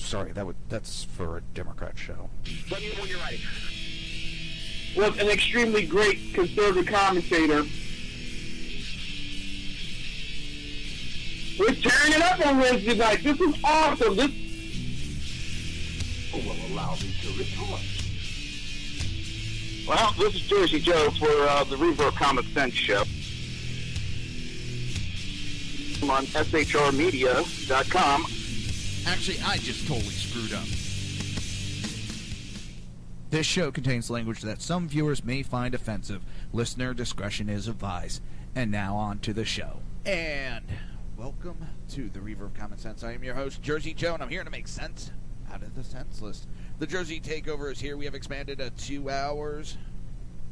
sorry, that's for a Democrat show. Let me know when you're ready. Was an extremely great conservative commentator. We're tearing it up on Wednesday night. This is awesome. This will allow me to retort. Well, this is Jersey Joe for the Reaver of Common Sense show. I'm on shrmedia.com. Actually, I just totally screwed up. This show contains language that some viewers may find offensive. Listener discretion is advised. And now on to the show. And welcome to the Reaver of Common Sense. I am your host, Jersey Joe, and I'm here to make sense out of the senseless. The Jersey Takeover is here. We have expanded to 2 hours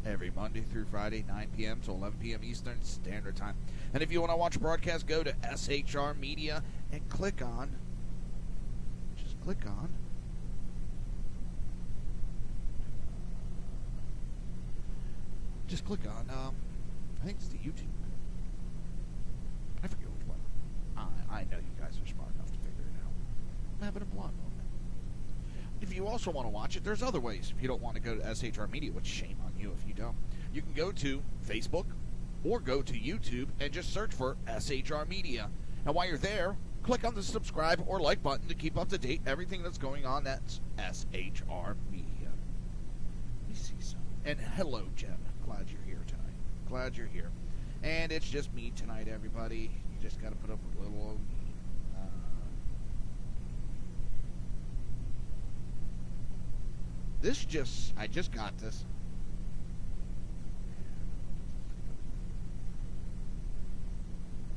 every Monday through Friday, 9 p.m. to 11 p.m. Eastern Standard Time. And if you want to watch a broadcast, go to SHR Media and click on, I think it's the YouTube. I forget which one. I know you guys are smart enough to figure it out. I'm having a blonde moment. If you also want to watch it, there's other ways. If you don't want to go to SHR Media, which shame on you if you don't, you can go to Facebook or go to YouTube and just search for SHR Media. And while you're there, click on the subscribe or like button to keep up to date everything that's going on. That's SHR Media. Let me see some. And hello, Jen. Glad you're here tonight. Glad you're here. And it's just me tonight, everybody. You just got to put up with little old me. I just got this.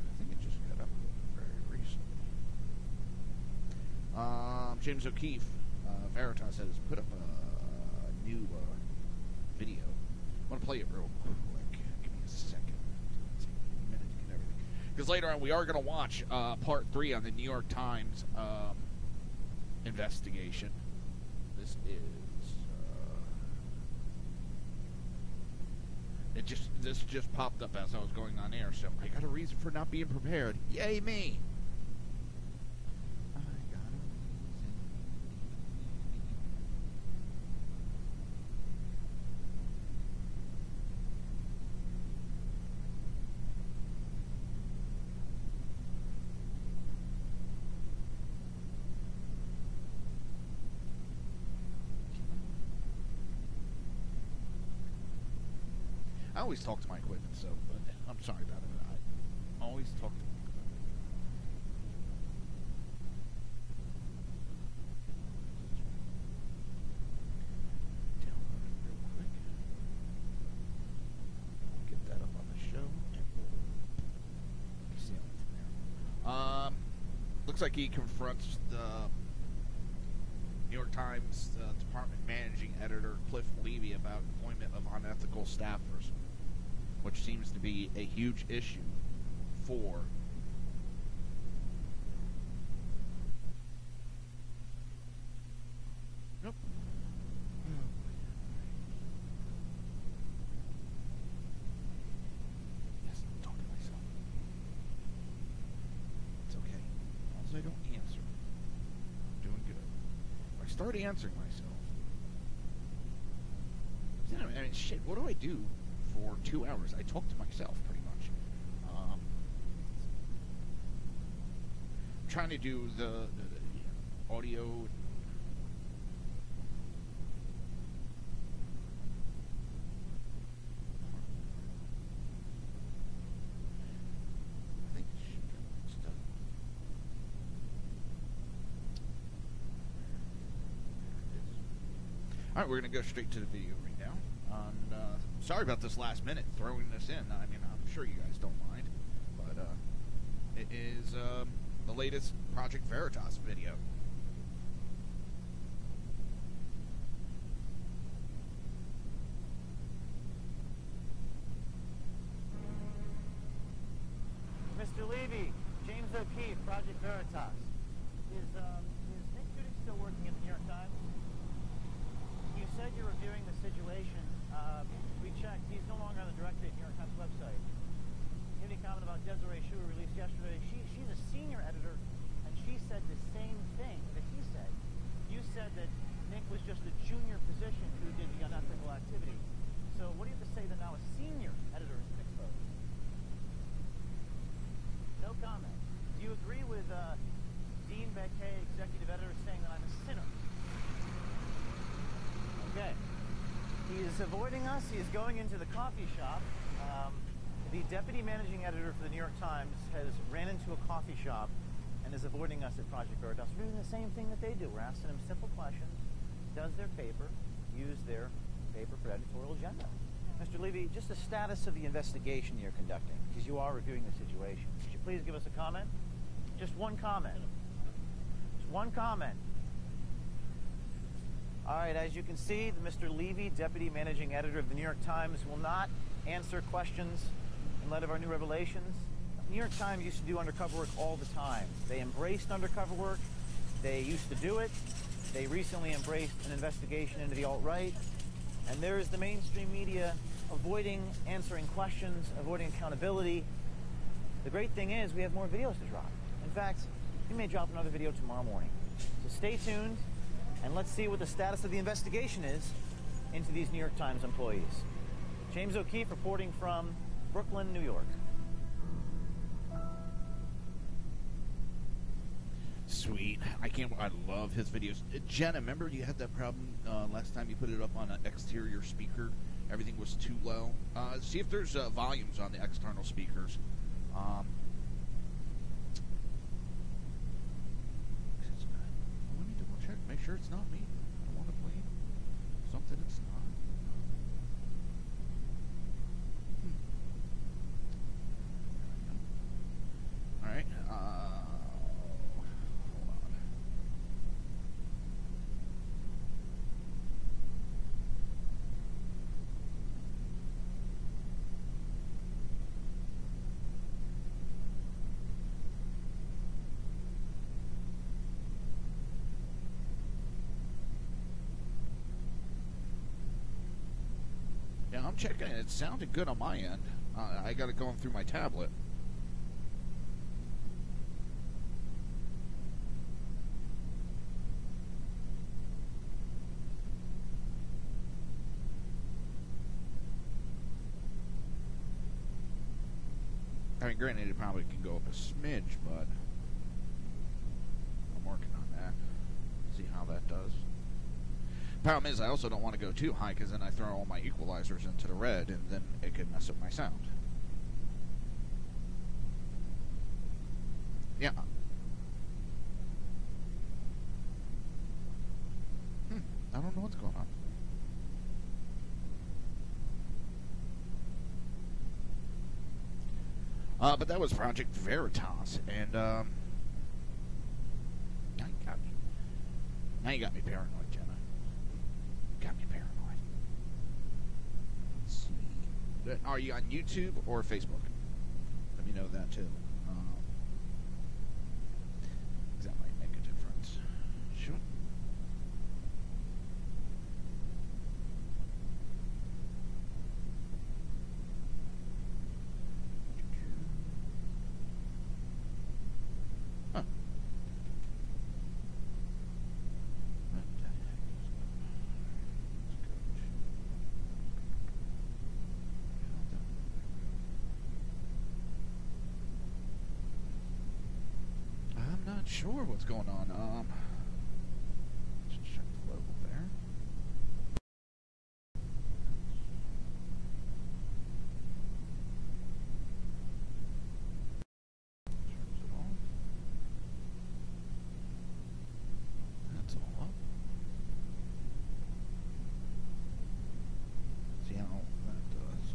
I think it just got up very recently. James O'Keefe, Veritas has put up a new video. I want to play it real quick. Give me a second. It'll take me a minute to get everything. Because later on we are going to watch part 3 on the New York Times investigation. This is this just popped up as I was going on air, so I got a reason for not being prepared. Yay me! I got a reason. I always talk to my equipment, so but I'm sorry about it. I always talk to my equipment. Download it real quick. We'll get that up on the show. You see anything there? Looks like he confronts the New York Times department managing editor Cliff Levy about employment of unethical staffers, which seems to be a huge issue for nope. Yes, I'm talking to myself. It's okay. As long as I don't answer. I'm doing good. If I start answering myself, I mean, shit, what do I do for 2 hours? I talk to myself, pretty much. I'm trying to do the audio. I think it should get stuck. Alright, we're going to go straight to the video right now. And, sorry about this last minute throwing this in. I mean, I'm sure you guys don't mind. But it is the latest Project Veritas video. Mr. Levy, James O'Keefe, Project Veritas. Is Nick Judy still working at the New York Times? You said you're reviewing the situation. We checked. He's no longer on the directory at New York Times website. Any comment about Desiree Schuer released yesterday? She's a senior editor, and she said the same thing that he said. said that Nick was just a junior position who did the unethical activity. So what do you have to say that now a senior editor has been exposed? No comment. Do you agree with Dean Beckhay, executive editor, saying that I'm a sinner? Okay. He is avoiding us. He is going into the coffee shop. The deputy managing editor for the New York Times has ran into a coffee shop and is avoiding us at Project Veritas. We're doing the same thing that they do. We're asking him simple questions. Does their paper use their paper for editorial agenda? Mr. Levy, just the status of the investigation you're conducting, because you are reviewing the situation. Could you please give us a comment? Just one comment. Just one comment. All right, as you can see, Mr. Levy, deputy managing editor of the New York Times, will not answer questions in light of our new revelations. The New York Times used to do undercover work all the time. They embraced undercover work. They used to do it. They recently embraced an investigation into the alt-right. And there is the mainstream media avoiding answering questions, avoiding accountability. The great thing is we have more videos to drop. In fact, we may drop another video tomorrow morning. So stay tuned, and let's see what the status of the investigation is into these New York Times employees. James O'Keefe reporting from Brooklyn, New York. Sweet. I love his videos. Jenna, remember you had that problem last time you put it up on an exterior speaker? Everything was too low. See if there's volumes on the external speakers. Let me double check. Make sure it's not me. I don't want to play something it's not. All right. Hold on. Yeah, I'm checking. It sounded good on my end. I got it going through my tablet. I mean, granted, it probably can go up a smidge, but I'm working on that. See how that does. Problem is, I also don't want to go too high, because then I throw all my equalizers into the red, and then it could mess up my sound. Yeah. I don't know what's going on. But that was Project Veritas, and now you got me paranoid, Jenna. Got me paranoid. Let's see. Are you on YouTube or Facebook? Let me know that too. That might make a difference. Sure. Huh. I'm not sure what's going on. Just check the logo there. Turns it on. That's all up. See how that does.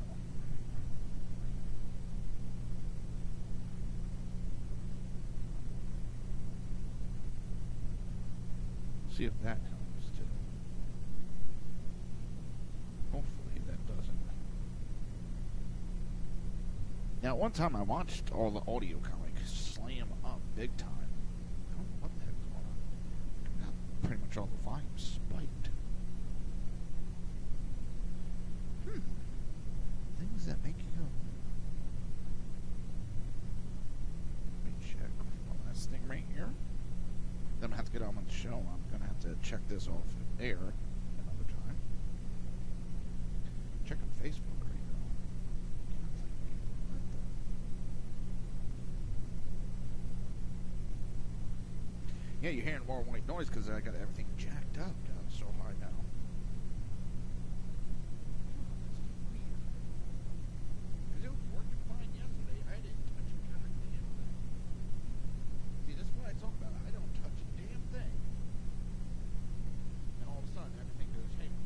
See if that helps too. Hopefully that doesn't. Now, one time I watched all the audio comics slam up big time. I don't know what the heck's going on. Got pretty much all the volumes spiked. Things that make you go. Let me check the last thing right here. Then I have to get on with the show. I'm gonna have to check this off air another time. Check on Facebook right now. Yeah, you're hearing more white noise because I got everything jacked up down so high now. Because it was working fine yesterday. I didn't touch a goddamn thing. See, that's what I talk about. I don't touch a damn thing. And all of a sudden, everything goes haywire.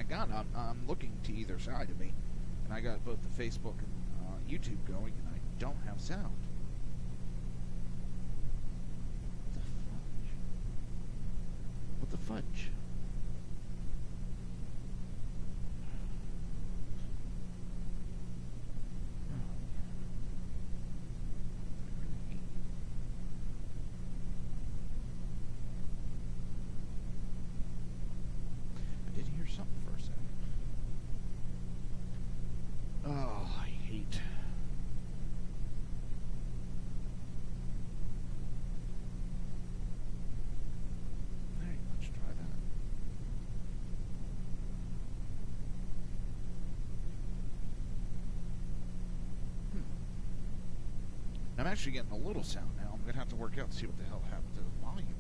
God, I'm looking to either side of me, and I got both the Facebook and YouTube going, and I don't have sound. What the fudge? I did hear something for a second. Oh, I hate. Alright, let's try that. I'm actually getting a little sound now. I'm going to have to work out and see what the hell happened to the volume range.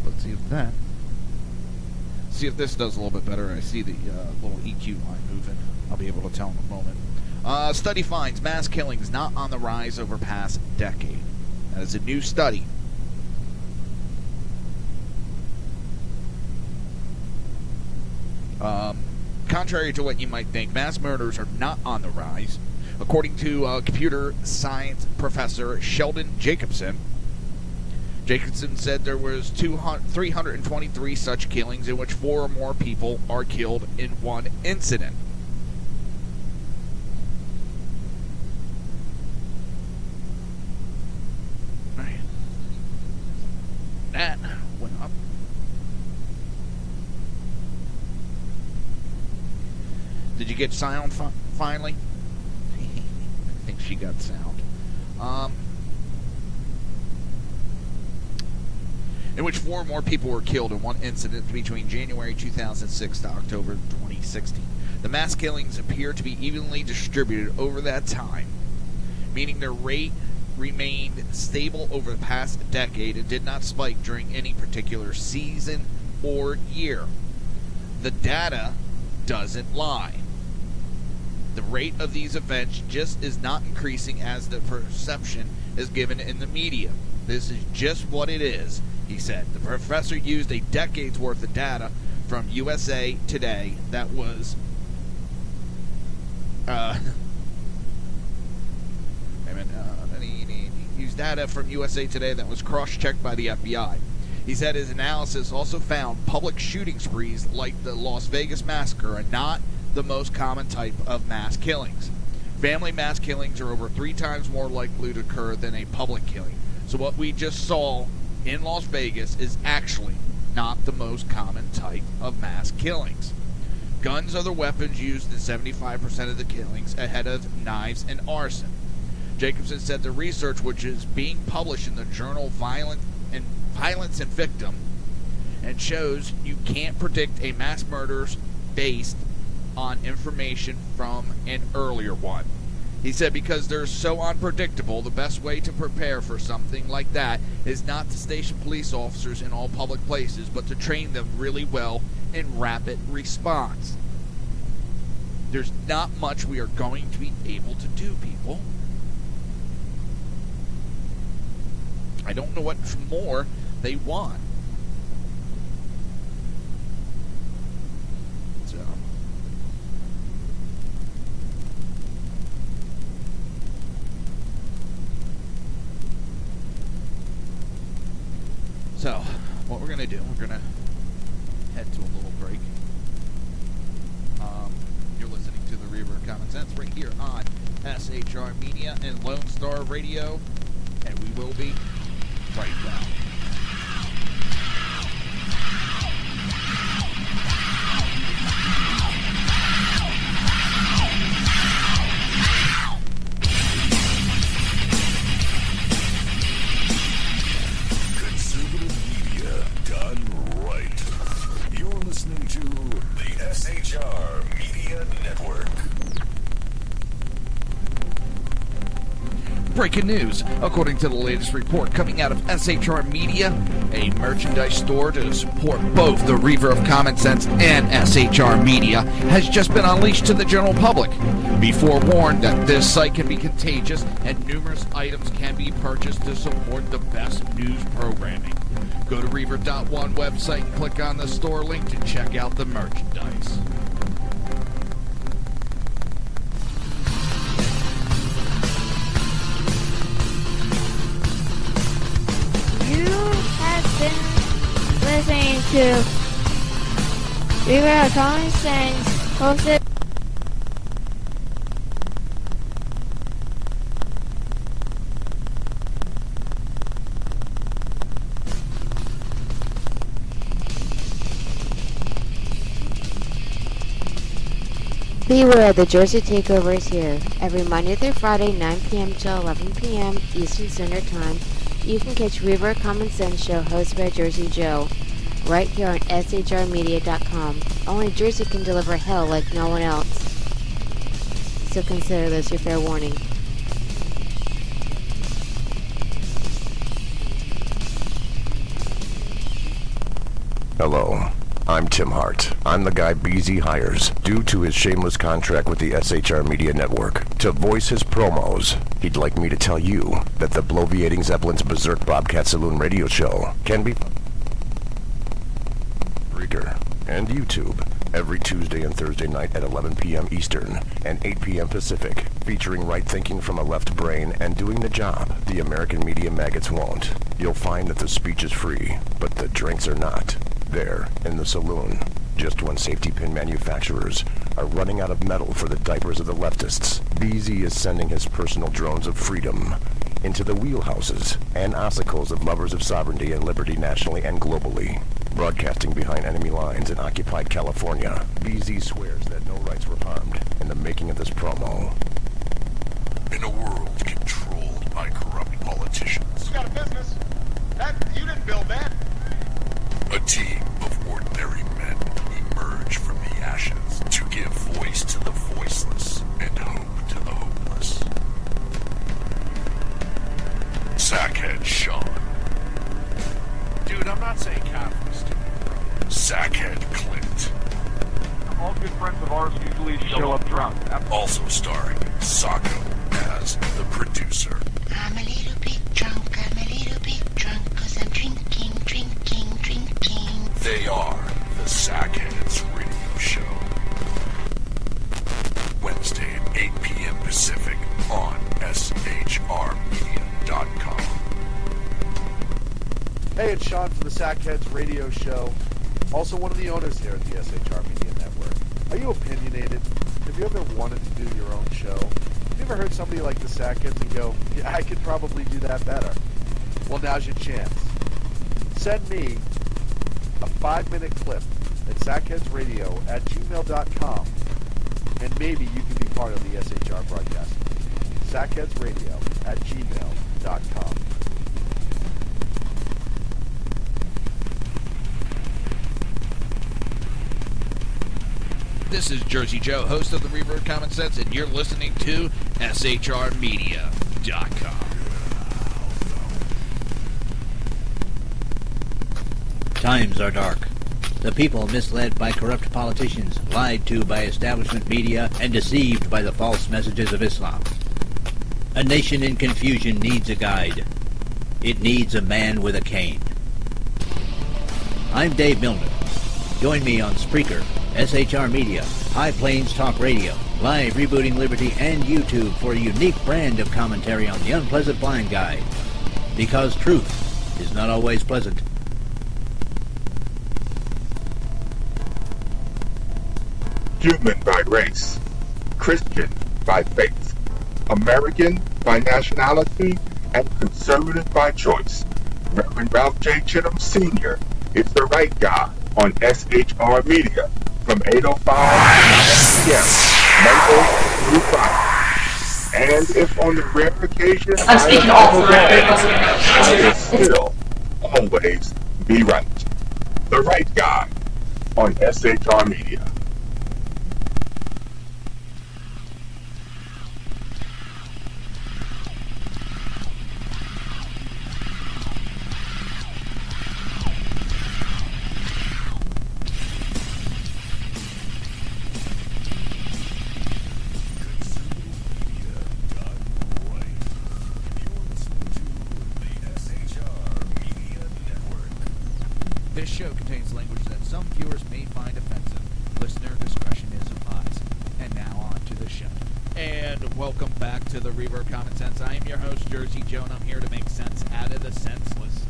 Let's see if that. See if this does a little bit better. I see the little EQ line moving. I'll be able to tell in a moment. Study finds mass killings not on the rise over past decade. That is a new study. Contrary to what you might think, mass murders are not on the rise. According to computer science professor Sheldon Jacobson, Jacobson said there was 323 such killings in which 4 or more people are killed in one incident. Right. That went up. Did you get sound finally? I think she got sound. In which 4 or more people were killed in one incident between January 2006 to October 2016. The mass killings appear to be evenly distributed over that time, meaning their rate remained stable over the past decade and did not spike during any particular season or year. The data doesn't lie. The rate of these events just is not increasing as the perception is given in the media. This is just what it is, he said. The professor used a decade's worth of data from USA Today that was he used data from USA Today that was cross-checked by the FBI. He said his analysis also found public shooting sprees like the Las Vegas massacre are not the most common type of mass killings. Family mass killings are over 3 times more likely to occur than a public killing. So what we just saw in Las Vegas is actually not the most common type of mass killings. Guns are the weapons used in 75% of the killings, ahead of knives and arson. Jacobson said the research, which is being published in the journal Violence and Victim, and shows you can't predict a mass murder based on information from an earlier one. He said because they're so unpredictable, the best way to prepare for something like that is not to station police officers in all public places, but to train them really well in rapid response. There's not much we are going to be able to do, people. I don't know what more they want. So, what we're going to do, we're going to head to a little break. You're listening to the Reaver of Common Sense right here on SHR Media and Lone Star Radio, and we will be right back. SHR Media Network. Breaking news. According to the latest report coming out of SHR Media, a merchandise store to support both the Reaver of Common Sense and SHR Media has just been unleashed to the general public. Be forewarned that this site can be contagious and numerous items can be purchased to support the best news programming. Go to Reaver.one website and click on the store link to check out the merchandise. You have been listening to Reaver of Common Sense, hosted Beware, the Jersey Takeover is here. Every Monday through Friday, 9 p.m. to 11 p.m. Eastern Standard Time, you can catch Reaver of Common Sense show hosted by Jersey Joe, right here on shrmedia.com. Only Jersey can deliver hell like no one else. So consider this your fair warning. Hello, I'm Tim Hart. I'm the guy BZ hires, due to his shameless contract with the SHR Media Network, to voice his promos. He'd like me to tell you that the bloviating Zeppelin's Berserk Bobcat Saloon radio show can be Breaker and YouTube every Tuesday and Thursday night at 11 p.m. Eastern and 8 p.m. Pacific, featuring right thinking from a left brain and doing the job the American media maggots won't. You'll find that the speech is free, but the drinks are not. There, in the saloon, just when safety pin manufacturers are running out of metal for the diapers of the leftists, BZ is sending his personal drones of freedom into the wheelhouses and ossicles of lovers of sovereignty and liberty nationally and globally. Broadcasting behind enemy lines in occupied California, BZ swears that no rights were harmed in the making of this promo. In a world controlled by corrupt politicians. You got a business. You didn't build that. A team of ordinary men emerge from the ashes to give voice to the voiceless and hope to the hopeless. Sackhead Sean. Dude, I'm not saying Catholic, stupid, bro. Sackhead Clint. All good friends of ours usually show up drunk. Also starring Sacco as the producer. I'm a little bit drunk, 'cause I'm drinking. They are the Sackheads Radio Show. Wednesday at 8 p.m. Pacific on shrmedia.com. Hey, it's Sean from the Sackheads Radio Show. Also one of the owners here at the SHR Media Network. Are you opinionated? Have you ever wanted to do your own show? Have you ever heard somebody like the Sackheads and go, yeah, I could probably do that better? Well, now's your chance. Send me a 5-minute clip at sackheadsradio@gmail.com, and maybe you can be part of the SHR broadcast. sackheadsradio@gmail.com. This is Jersey Joe, host of the Reaver of Common Sense, and you're listening to shrmedia.com. Times are dark. The people misled by corrupt politicians, lied to by establishment media, and deceived by the false messages of Islam. A nation in confusion needs a guide. It needs a man with a cane. I'm Dave Milner. Join me on Spreaker, SHR Media, High Plains Talk Radio, Live Rebooting Liberty, and YouTube for a unique brand of commentary on the unpleasant blind guide. Because truth is not always pleasant. Human by race, Christian by faith, American by nationality, and conservative by choice. Reverend Ralph J. Chittum Sr. is the right guy on SHR Media from 8:05 p.m. Monday through Friday. And if on the rare occasion I'm speaking off the record. I will still always be right. The right guy on SHR Media. This show contains language that some viewers may find offensive. Listener discretion is advised. And now on to the show. And welcome back to the Reaver of Common Sense. I am your host, Jersey Joe, and I'm here to make sense out of the senseless.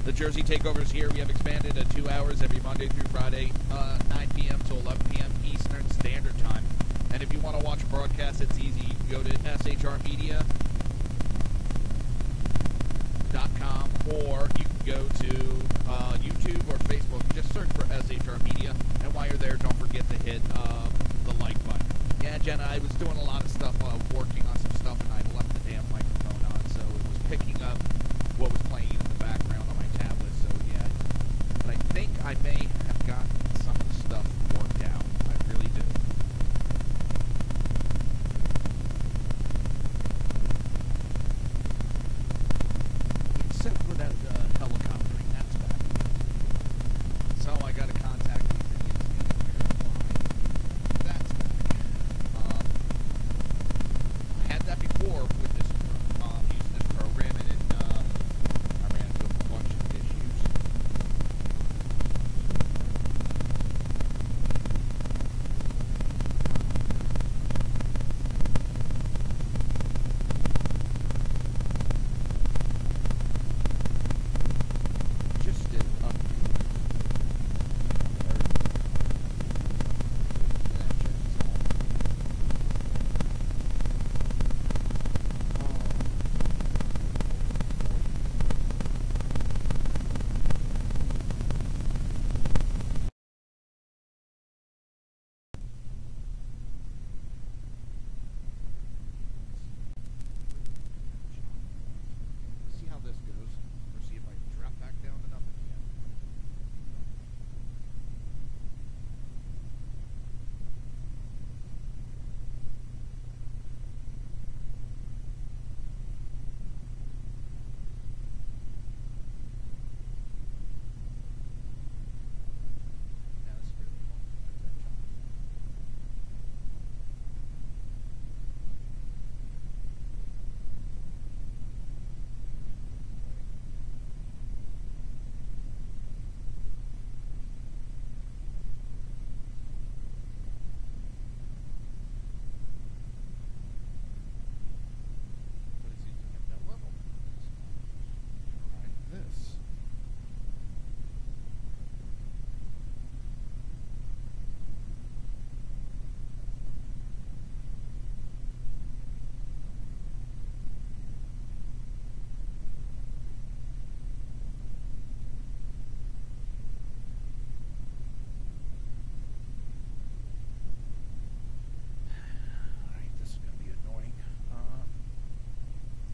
The Jersey Takeover is here. We have expanded to 2 hours every Monday through Friday, 9 p.m. to 11 p.m. Eastern Standard Time. And if you want to watch a broadcast, it's easy. You can go to shrmedia.com, or you can go to YouTube or Facebook. Just search for SHR Media. And while you're there, don't forget to hit the like button. Yeah, Jenna, I was doing a lot of stuff, working on some stuff, and I left the damn microphone on, so it was picking up what was playing in the background on my tablet, so yeah. But I think I may have gotten some of the stuff worked out. I really do. Except for that helicoptering, that's back. So I got to contact these idiots again and figure out why. That's back. I had that before with this, using this program, and it, I ran into a bunch of issues. Just did see how this goes, or see if I can drop back down to nothing again. Now this is really fun. But it seems to have no level. Try this. Alright, this is going to be annoying.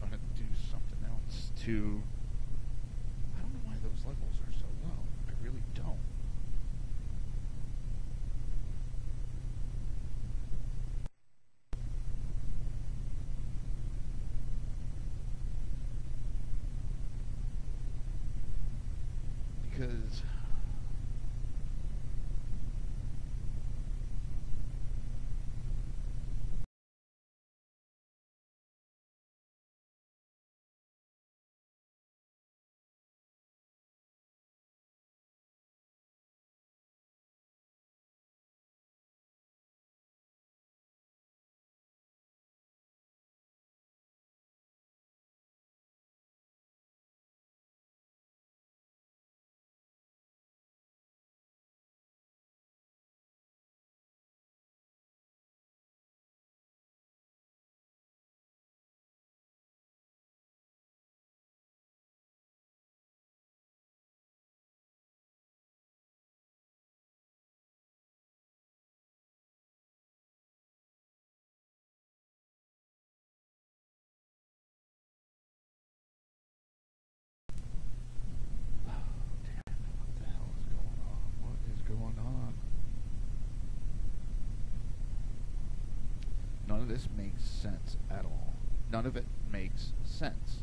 I'm going to do something else to... I don't know why those levels are so low. I really don't. Because... None of this makes sense at all. None of it makes sense.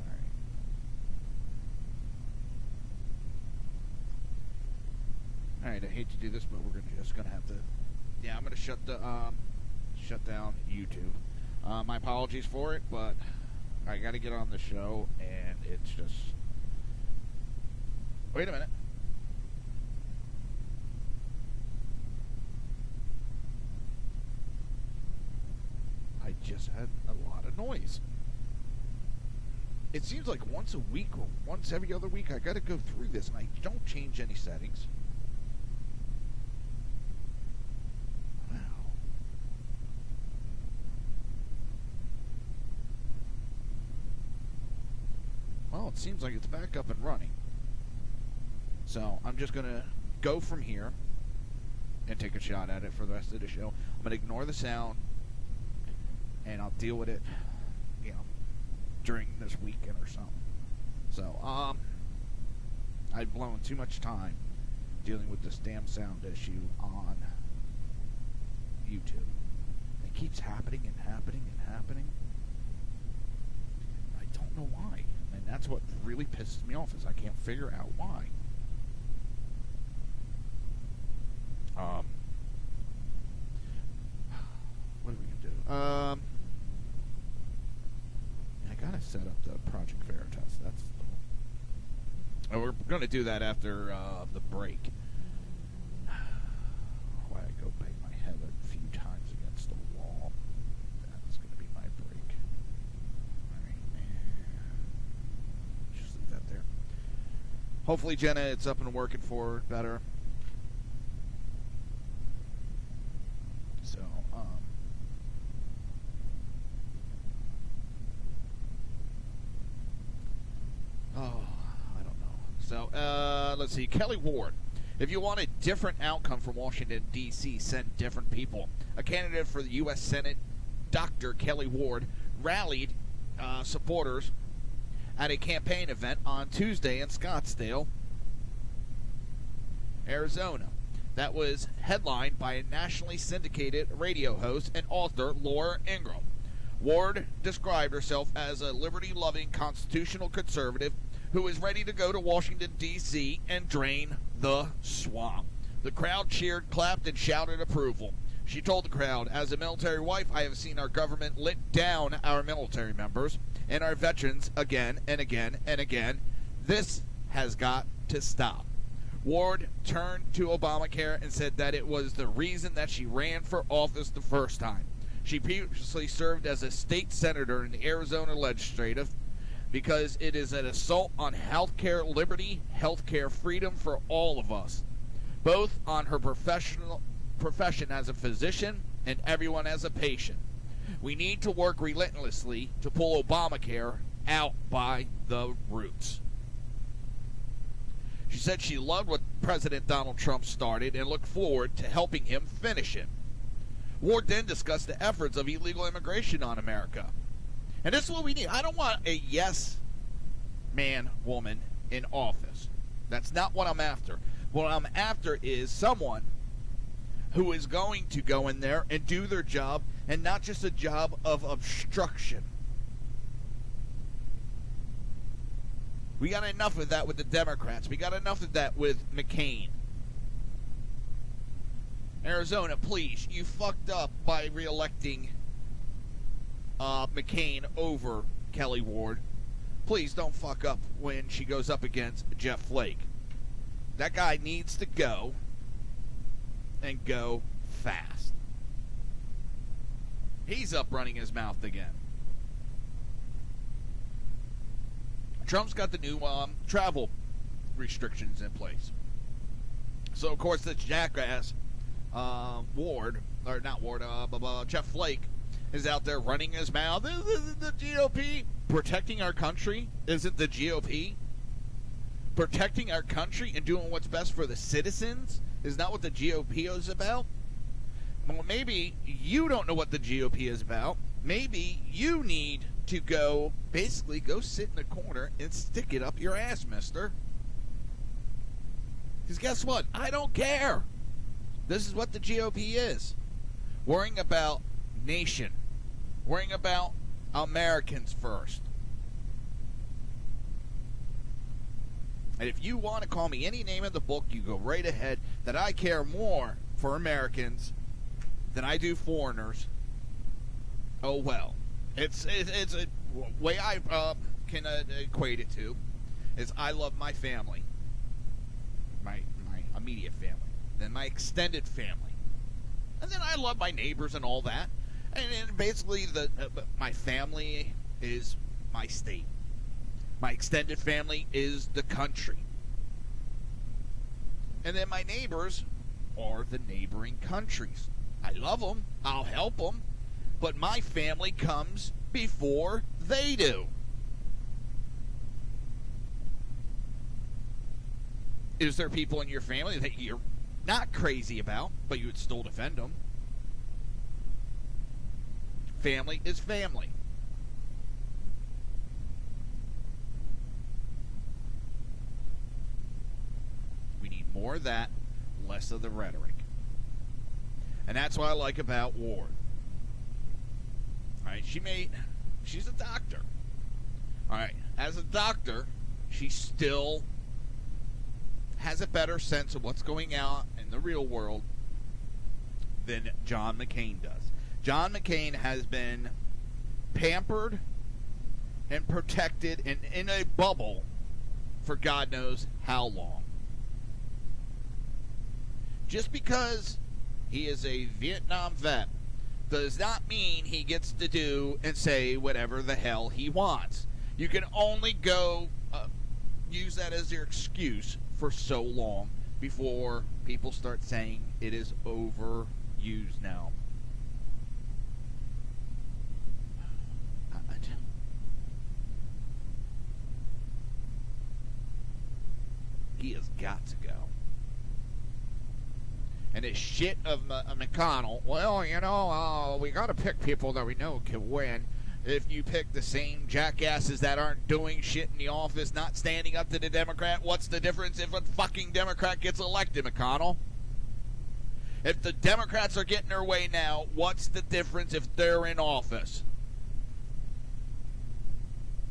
Alright. Alright, I hate to do this, but we're just going to have to... Yeah, I'm going to shut down YouTube. My apologies for it, but I got to get on the show, and it's just... Wait a minute. I just had a lot of noise. It seems like once a week or once every other week I gotta go through this, and I don't change any settings. Wow. Well, it seems like it's back up and running. So I'm just gonna go from here and take a shot at it for the rest of the show. I'm gonna ignore the sound, and I'll deal with it, you know, during this weekend or something. So, I've blown too much time dealing with this damn sound issue on YouTube. It keeps happening and happening and happening. I don't know why. And that's what really pisses me off, is I can't figure out why. What are we going to do? I gotta set up the Project Veritas. That's and we're going to do that after the break. Why I go bang my head a few times against the wall. That's going to be my break. Alright. Just leave that there. Hopefully, Jenna, it's up and working for her better. So, So, let's see. Kelly Ward. If you want a different outcome from Washington, D.C., send different people. A candidate for the U.S. Senate, Dr. Kelly Ward, rallied supporters at a campaign event on Tuesday in Scottsdale, Arizona. That was headlined by a nationally syndicated radio host and author, Laura Ingraham. Ward described herself as a liberty-loving constitutional conservative who is ready to go to Washington, D.C. and drain the swamp. The crowd cheered, clapped, and shouted approval. She told the crowd, "As a military wife, I have seen our government let down our military members and our veterans again and again and again. This has got to stop." Ward turned to Obamacare and said that it was the reason that she ran for office the first time. She previously served as a state senator in the Arizona legislative because it is an assault on healthcare liberty, healthcare freedom for all of us, both on her profession as a physician and everyone as a patient. We need to work relentlessly to pull Obamacare out by the roots. She said she loved what President Donald Trump started and looked forward to helping him finish it. Ward then discussed the efforts of illegal immigration on America. And this is what we need. I don't want a yes man, woman in office. That's not what I'm after. What I'm after is someone who is going to go in there and do their job, and not just a job of obstruction. We got enough of that with the Democrats. We got enough of that with McCain. Arizona, please, you fucked up by re-electing McCain over Kelly Ward. Please don't fuck up when she goes up against Jeff Flake. That guy needs to go, and go fast. He's up running his mouth again. Trump's got the new travel restrictions in place. So, of course, the jackass Jeff Flake is out there running his mouth. Isn't the GOP protecting our country? Isn't the GOP protecting our country and doing what's best for the citizens? Is not what the GOP is about? Well, maybe you don't know what the GOP is about. Maybe you need to go sit in the corner and stick it up your ass, mister. Because guess what? I don't care. This is what the GOP is. Worrying about nation. Worrying about Americans first. And if you want to call me any name in the book, you go right ahead. that I care more for Americans than I do foreigners, oh well. It's a way I can equate it to is I love my family, my immediate family, then my extended family, and then I love my neighbors and all that. And basically, my family is my state. My extended family is the country. And then my neighbors are the neighboring countries. I love them. I'll help them. But my family comes before they do. Is there people in your family that you're not crazy about, but you would still defend them? Family is family. We need more of that, less of the rhetoric. And that's what I like about Ward. All right, she's a doctor. All right, as a doctor, she still has a better sense of what's going on in the real world than John McCain does. John McCain has been pampered and protected and in a bubble for God knows how long. Just because he is a Vietnam vet does not mean he gets to do and say whatever the hell he wants. You can only go use that as your excuse for so long before people start saying it is overused now. He has got to go. And this shit of McConnell, well, you know, we got to pick people that we know can win. If you pick the same jackasses that aren't doing shit in the office, not standing up to the Democrat, what's the difference if a fucking Democrat gets elected, McConnell? If the Democrats are getting their way now, what's the difference if they're in office?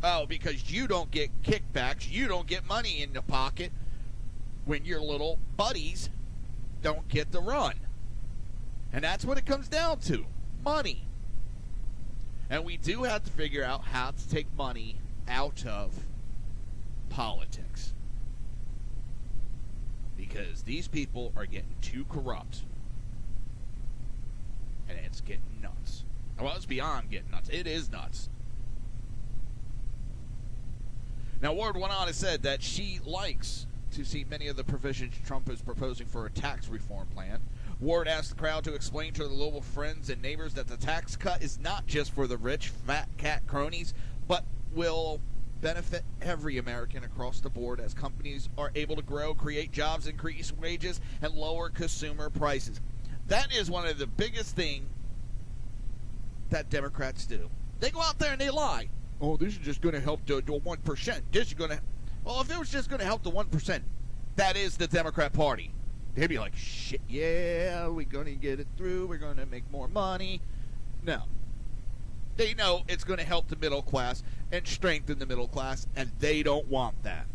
Oh, because you don't get kickbacks, you don't get money in the pocket when your little buddies don't get to run. And that's what it comes down to. Money. And we do have to figure out how to take money out of politics. Because these people are getting too corrupt. And it's getting nuts. Well, it's beyond getting nuts. It is nuts. Now, Ward went on and said that she likes to see many of the provisions Trump is proposing for a tax reform plan. Ward asked the crowd to explain to the local friends and neighbors that the tax cut is not just for the rich, fat cat cronies, but will benefit every American across the board as companies are able to grow, create jobs, increase wages, and lower consumer prices. That is one of the biggest things that Democrats do. They go out there and they lie. Oh, this is just going to help the 1%. This is going to... Well, if it was just going to help the 1%, that is the Democrat Party. They'd be like, shit, yeah, we're going to get it through. We're going to make more money. No. They know it's going to help the middle class and strengthen the middle class, and they don't want that.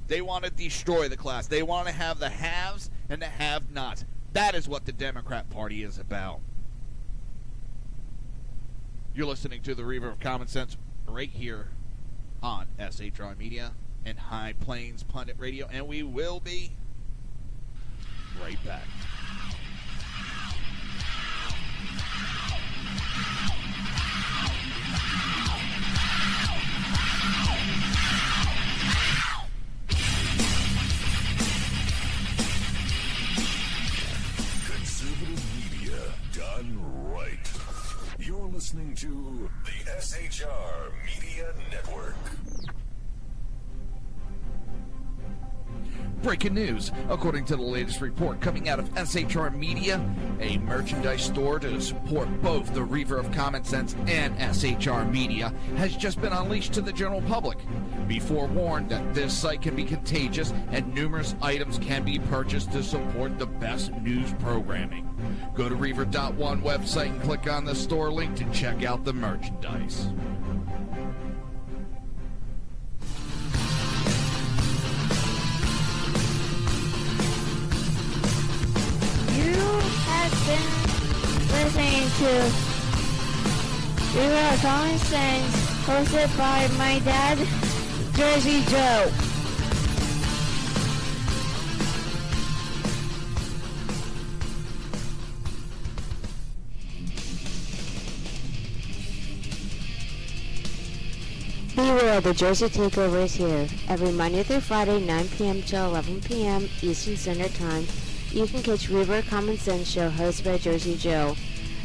They want to destroy the class. They want to have the haves and the have-nots. That is what the Democrat Party is about. You're listening to the Reaver of Common Sense right here on SHR Media and High Plains Pundit Radio, and we will be right back. Conservative media done right. You're listening to the SHR Media Network. Breaking news. According to the latest report coming out of SHR Media, a merchandise store to support both the Reaver of Common Sense and SHR Media has just been unleashed to the general public. Be forewarned that this site can be contagious and numerous items can be purchased to support the best news programming. Go to Reaver.one website and click on the store link to check out the merchandise. been listening to Reaver of Common Sense, hosted by my dad, Jersey Joe. Beware, the Jersey Takeover is here. Every Monday through Friday, 9 p.m. till 11 p.m. Eastern Standard Time, you can catch Reaver of Common Sense show hosted by Jersey Joe,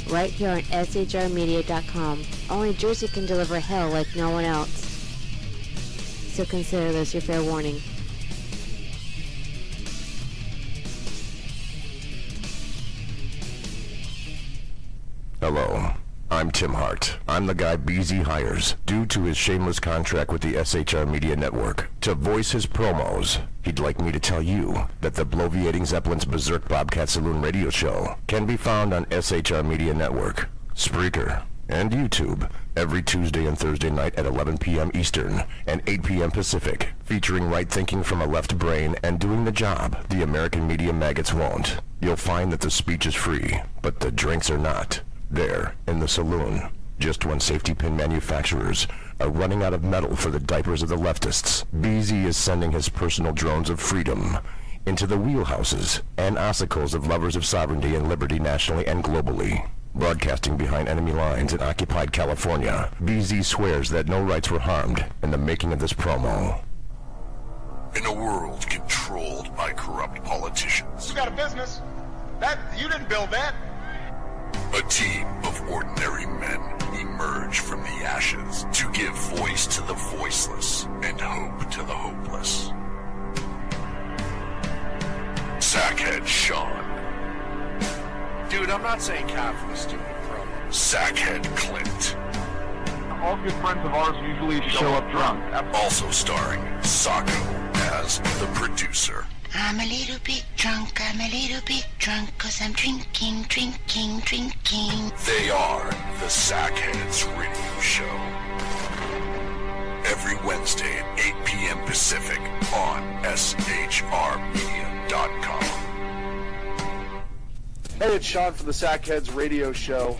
right here on shrmedia.com. Only Jersey can deliver hell like no one else. So consider this your fair warning. Hello, I'm Tim Hart. I'm the guy BZ hires, due to his shameless contract with the SHR Media Network, to voice his promos. He'd like me to tell you that the Bloviating Zeppelin's Berserk Bobcat Saloon radio show can be found on SHR Media Network, Spreaker, and YouTube every Tuesday and Thursday night at 11 p.m. Eastern and 8 p.m. Pacific, featuring right thinking from a left brain and doing the job the American media maggots won't. You'll find that the speech is free, but the drinks are not. There, in the saloon, just when safety pin manufacturers are running out of metal for the diapers of the leftists, BZ is sending his personal drones of freedom into the wheelhouses and ossicles of lovers of sovereignty and liberty nationally and globally. Broadcasting behind enemy lines in occupied California, BZ swears that no rights were harmed in the making of this promo. In a world controlled by corrupt politicians, You got a business. You didn't build that. a team of ordinary men emerge from the ashes to give voice to the voiceless and hope to the hopeless. Sackhead Sean. Dude, I'm not saying calf for the stupid promo. Sackhead Clint. All good friends of ours usually show up drunk. Also starring Sacco as the producer. I'm a little bit drunk, 'cause I'm drinking. They are the Sackheads Radio Show. Every Wednesday at 8 p.m. Pacific on shrmedia.com. Hey, it's Sean from the Sackheads Radio Show,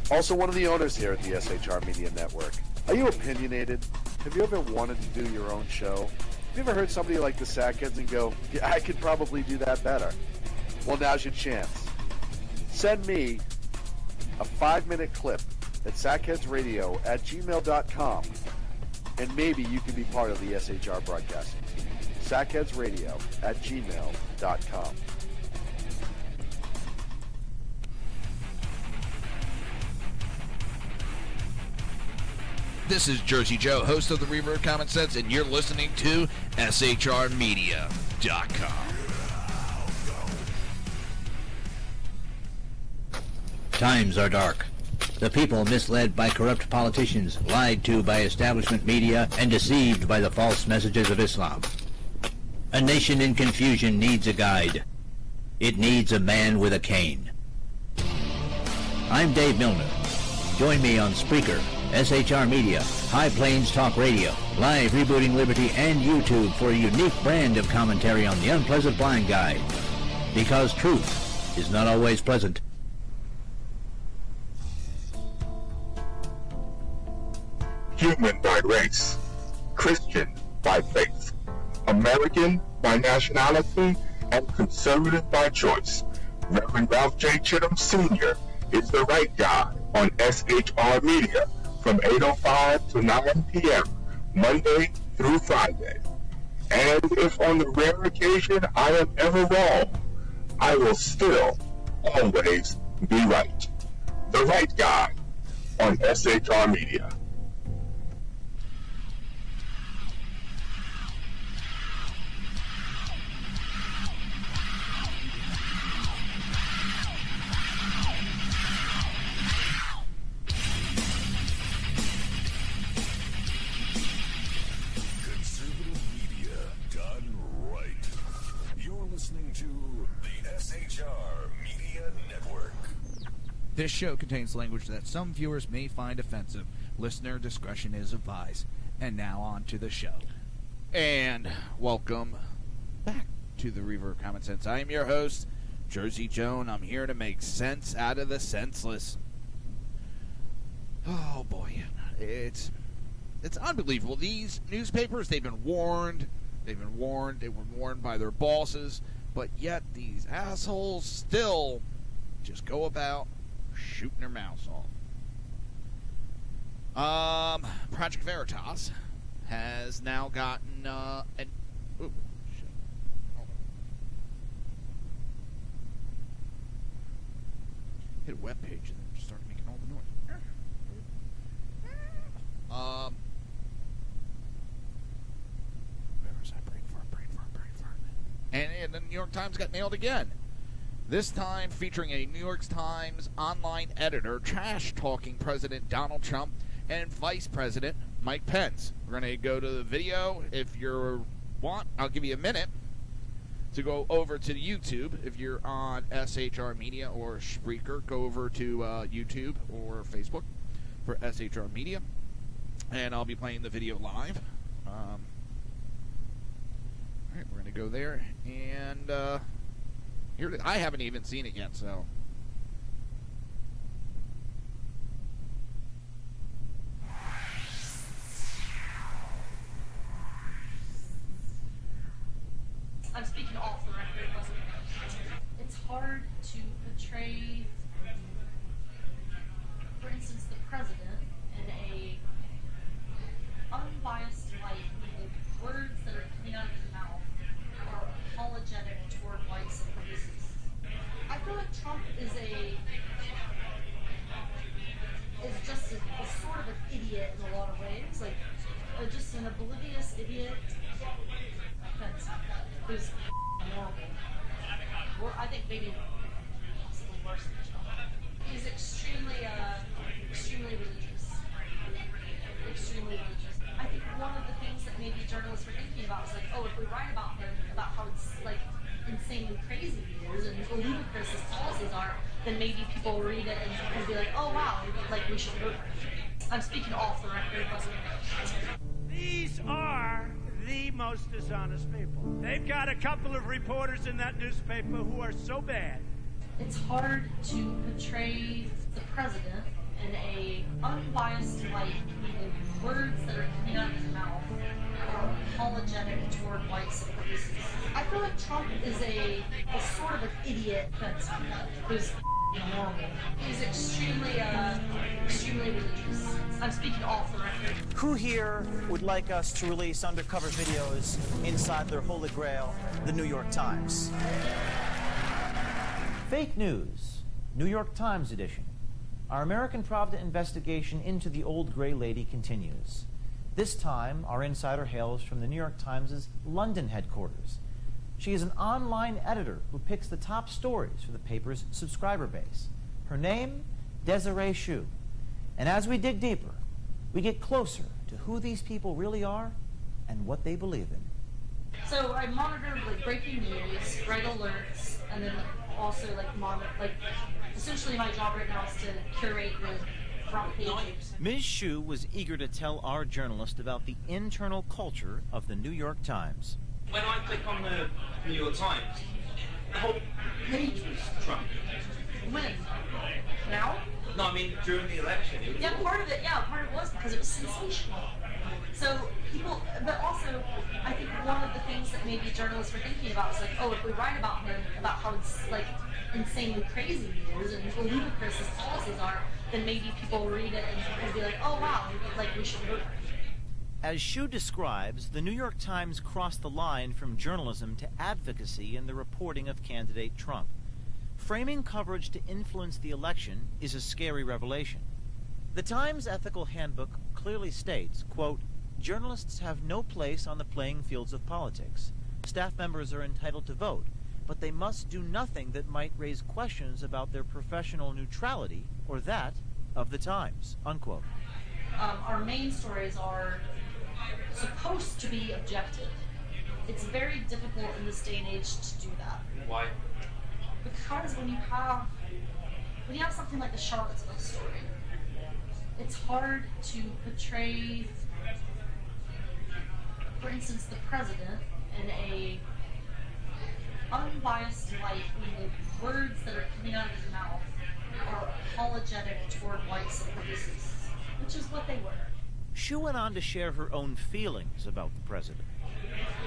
also one of the owners here at the SHR Media Network. Are you opinionated? Have you ever wanted to do your own show? Have you ever heard somebody like the Sackheads and go, yeah, I could probably do that better? Well, now's your chance. Send me a 5-minute clip at sackheadsradio@gmail.com, and maybe you can be part of the SHR broadcasting team. sackheadsradio@gmail.com. This is Jersey Joe, host of the Reaver of Common Sense, and you're listening to shrmedia.com. Times are dark. The people misled by corrupt politicians, lied to by establishment media, and deceived by the false messages of Islam. A nation in confusion needs a guide. It needs a man with a cane. I'm Dave Milner. Join me on Spreaker, SHR Media, High Plains Talk Radio, Live Rebooting Liberty, and YouTube for a unique brand of commentary on the unpleasant blind guide. Because truth is not always pleasant. Human by race, Christian by faith, American by nationality, and conservative by choice. Reverend Ralph J. Chittum Sr. is the right guy on SHR Media from 8:05 to 9 p.m. Monday through Friday. And if on the rare occasion I am ever wrong, I will still always be right. The right guy on SHR Media. This show contains language that some viewers may find offensive. Listener discretion is advised. And now on to the show. And welcome back to the Reaver of Common Sense. I am your host, Jersey Joe, and I'm here to make sense out of the senseless. Oh boy, it's unbelievable. These newspapers, they've been warned. They were warned by their bosses, but yet these assholes still just go about shooting their mouths off. Project Veritas has now gotten an... Ooh, shit. Hold on. Hit a web page and then just started making all the noise. Where was I? Brain fart. And the New York Times got nailed again. This time featuring a New York Times online editor trash-talking President Donald Trump and Vice President Mike Pence. We're going to go to the video. If you want, I'll give you a minute to go over to YouTube. If you're on SHR Media or Spreaker, go over to YouTube or Facebook for SHR Media. And I'll be playing the video live. All right, we're going to go there. And here, I haven't even seen it yet, so... I'm speaking off the record. It's hard to portray, for instance, the president in a unbiased light with words that are coming out of his mouth are apologetic toward white supremacists. I feel like Trump is just a sort of an idiot in a lot of ways, like just an oblivious idiot. Who's horrible. Well, I think maybe possibly worse than Trump. He's extremely religious. Extremely religious. I think one of the things that maybe journalists were thinking about is like, oh, if we write about him, about how it's like insanely crazy he is and ludicrous his policies are, then maybe people will read it and be like, oh wow, like we should vote for him. I'm speaking off the record. These are the most dishonest people. They've got a couple of reporters in that newspaper who are so bad. It's hard to portray the president in a unbiased light with words that are coming out of his mouth are apologetic toward white supremacists. I feel like Trump is a sort of an idiot who's horrible. He's extremely religious. I'm speaking off the record. Who here would like us to release undercover videos inside their holy grail, the New York Times? Fake news, New York Times edition. Our American Provident investigation into the old gray lady continues. This time, our insider hails from the New York Times' London headquarters. She is an online editor who picks the top stories for the paper's subscriber base. Her name, Desiree Hsu. And as we dig deeper, we get closer to who these people really are and what they believe in. So I monitor like breaking news, write alerts, and then also essentially my job right now is to curate the front pages. Ms. Hsu was eager to tell our journalist about the internal culture of the New York Times. When I click on the New York Times, the whole page was Trump. When? Now? No, I mean during the election. Part of it was because it was sensational. So people, but also, I think one of the things that maybe journalists were thinking about is like, oh, if we write about him, about how it's like insanely crazy he is and ludicrous his policies are, then maybe people will read it and be like, oh wow, like we should vote for him. As Hsu describes, the New York Times crossed the line from journalism to advocacy in the reporting of candidate Trump. Framing coverage to influence the election is a scary revelation. The Times Ethical Handbook clearly states, quote, journalists have no place on the playing fields of politics. Staff members are entitled to vote, but they must do nothing that might raise questions about their professional neutrality or that of the Times, unquote. Our main stories are supposed to be objective. It's very difficult in this day and age to do that. Why? Because when you have something like the Charlottesville story, it's hard to portray, for instance, the president in a unbiased light when the words that are coming out of his mouth are apologetic toward white supremacists, which is what they were. She went on to share her own feelings about the president.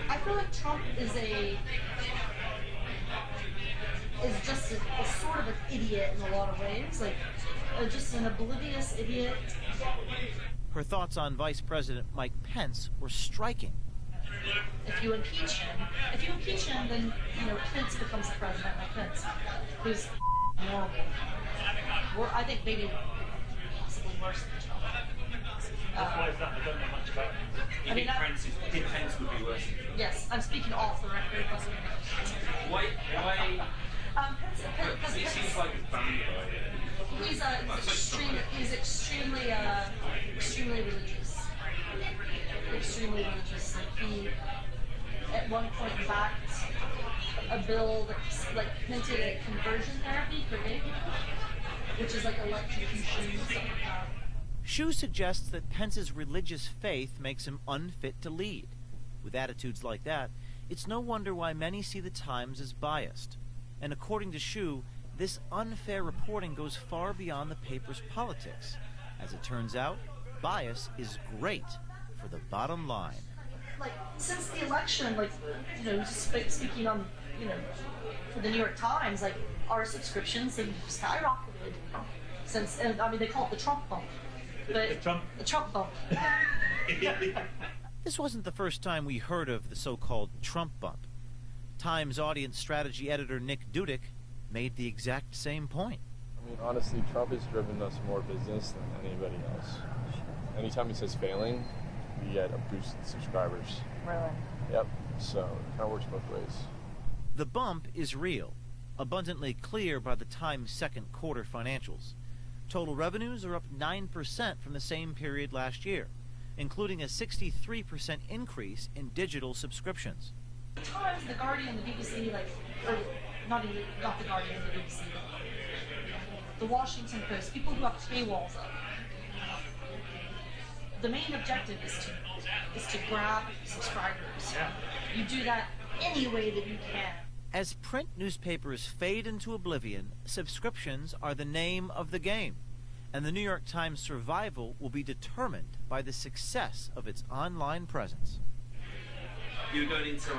I feel like Trump is just a sort of an idiot in a lot of ways, like just an oblivious idiot. Her thoughts on Vice President Mike Pence were striking. If you impeach him, then Pence becomes the president, like Pence, who's horrible. I think maybe possibly worse than Trump. Why is that? I don't know much about it. You think Pence would be worse? Yes, I'm speaking off the record. Why? Pence, He seems like a family guy. He's extremely religious. Extremely religious. Like he, at one point, backed a bill that hinted at conversion therapy for gay people, which is like electrocution and stuff like that. Shu suggests that Pence's religious faith makes him unfit to lead. With attitudes like that, it's no wonder why many see the Times as biased. And according to Shu, this unfair reporting goes far beyond the paper's politics. As it turns out, bias is great for the bottom line. Like, since the election, speaking on, for the New York Times, like, our subscriptions have skyrocketed since, and I mean, they call it the Trump bump. The Trump bump. This wasn't the first time we heard of the so-called Trump bump. Times audience strategy editor Nick Dudek made the exact same point. I mean, honestly, Trump has driven us more business than anybody else. Anytime he says failing, we get a boost in subscribers. Really? Yep, so it kind of works both ways. The bump is real, abundantly clear by the Times' second quarter financials. Total revenues are up 9% from the same period last year, including a 63% increase in digital subscriptions. The Times, the Guardian, the BBC, not the Guardian, the BBC, the Washington Post, people who have paywalls up. The main objective is to grab subscribers. Yeah. You do that any way that you can. As print newspapers fade into oblivion, subscriptions are the name of the game, and the New York Times' survival will be determined by the success of its online presence. You're going into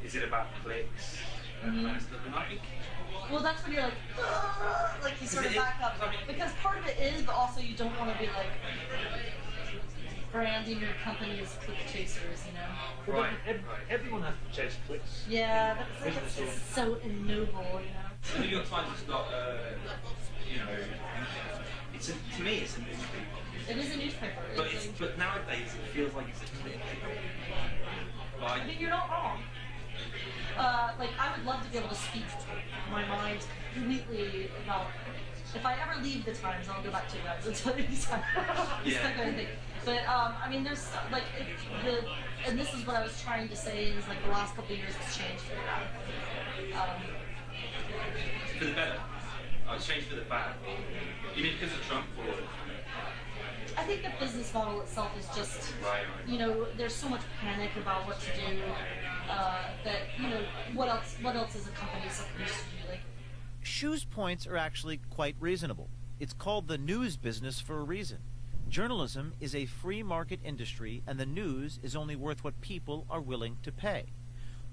is it about clicks and stuff? And I think. Well, that's when you're like you sort of back up, because part of it is, but also you don't want to be like branding your company as click chasers, Right. Everyone has to chase clicks. Yeah, that's just so ignoble, The New York Times is not, to me it's a newspaper. It is a newspaper. But nowadays it feels like it's a click. I mean, you're not wrong. I would love to be able to speak my mind completely about. If I ever leave the Times, I'll go back to you guys and tell you the time. That kind of thing. But I mean, there's and this is what I was trying to say is the last couple of years has changed for that. For the better. It's changed for the bad. You mean because of Trump or? I think the business model itself is just, there's so much panic about what to do that, what else is a company supposed to do? Shu's points are actually quite reasonable. It's called the news business for a reason. Journalism is a free market industry, and the news is only worth what people are willing to pay.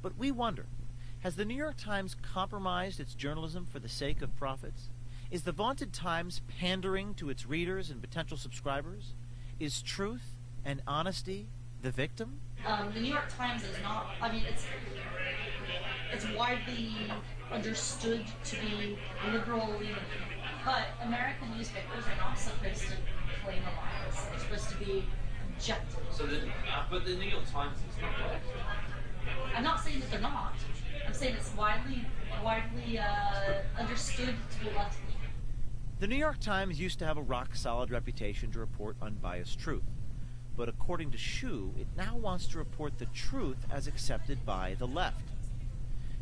But we wonder, has the New York Times compromised its journalism for the sake of profits? Is the vaunted Times pandering to its readers and potential subscribers? Is truth and honesty the victim? The New York Times is not, I mean, it's widely understood to be liberal, but American newspapers are not supposed to claim a bias. They're supposed to be objective. So but the New York Times is not biased. I'm not saying that they're not. I'm saying it's widely understood to be left-wing. The New York Times used to have a rock-solid reputation to report unbiased truth. But according to Shu, it now wants to report the truth as accepted by the left.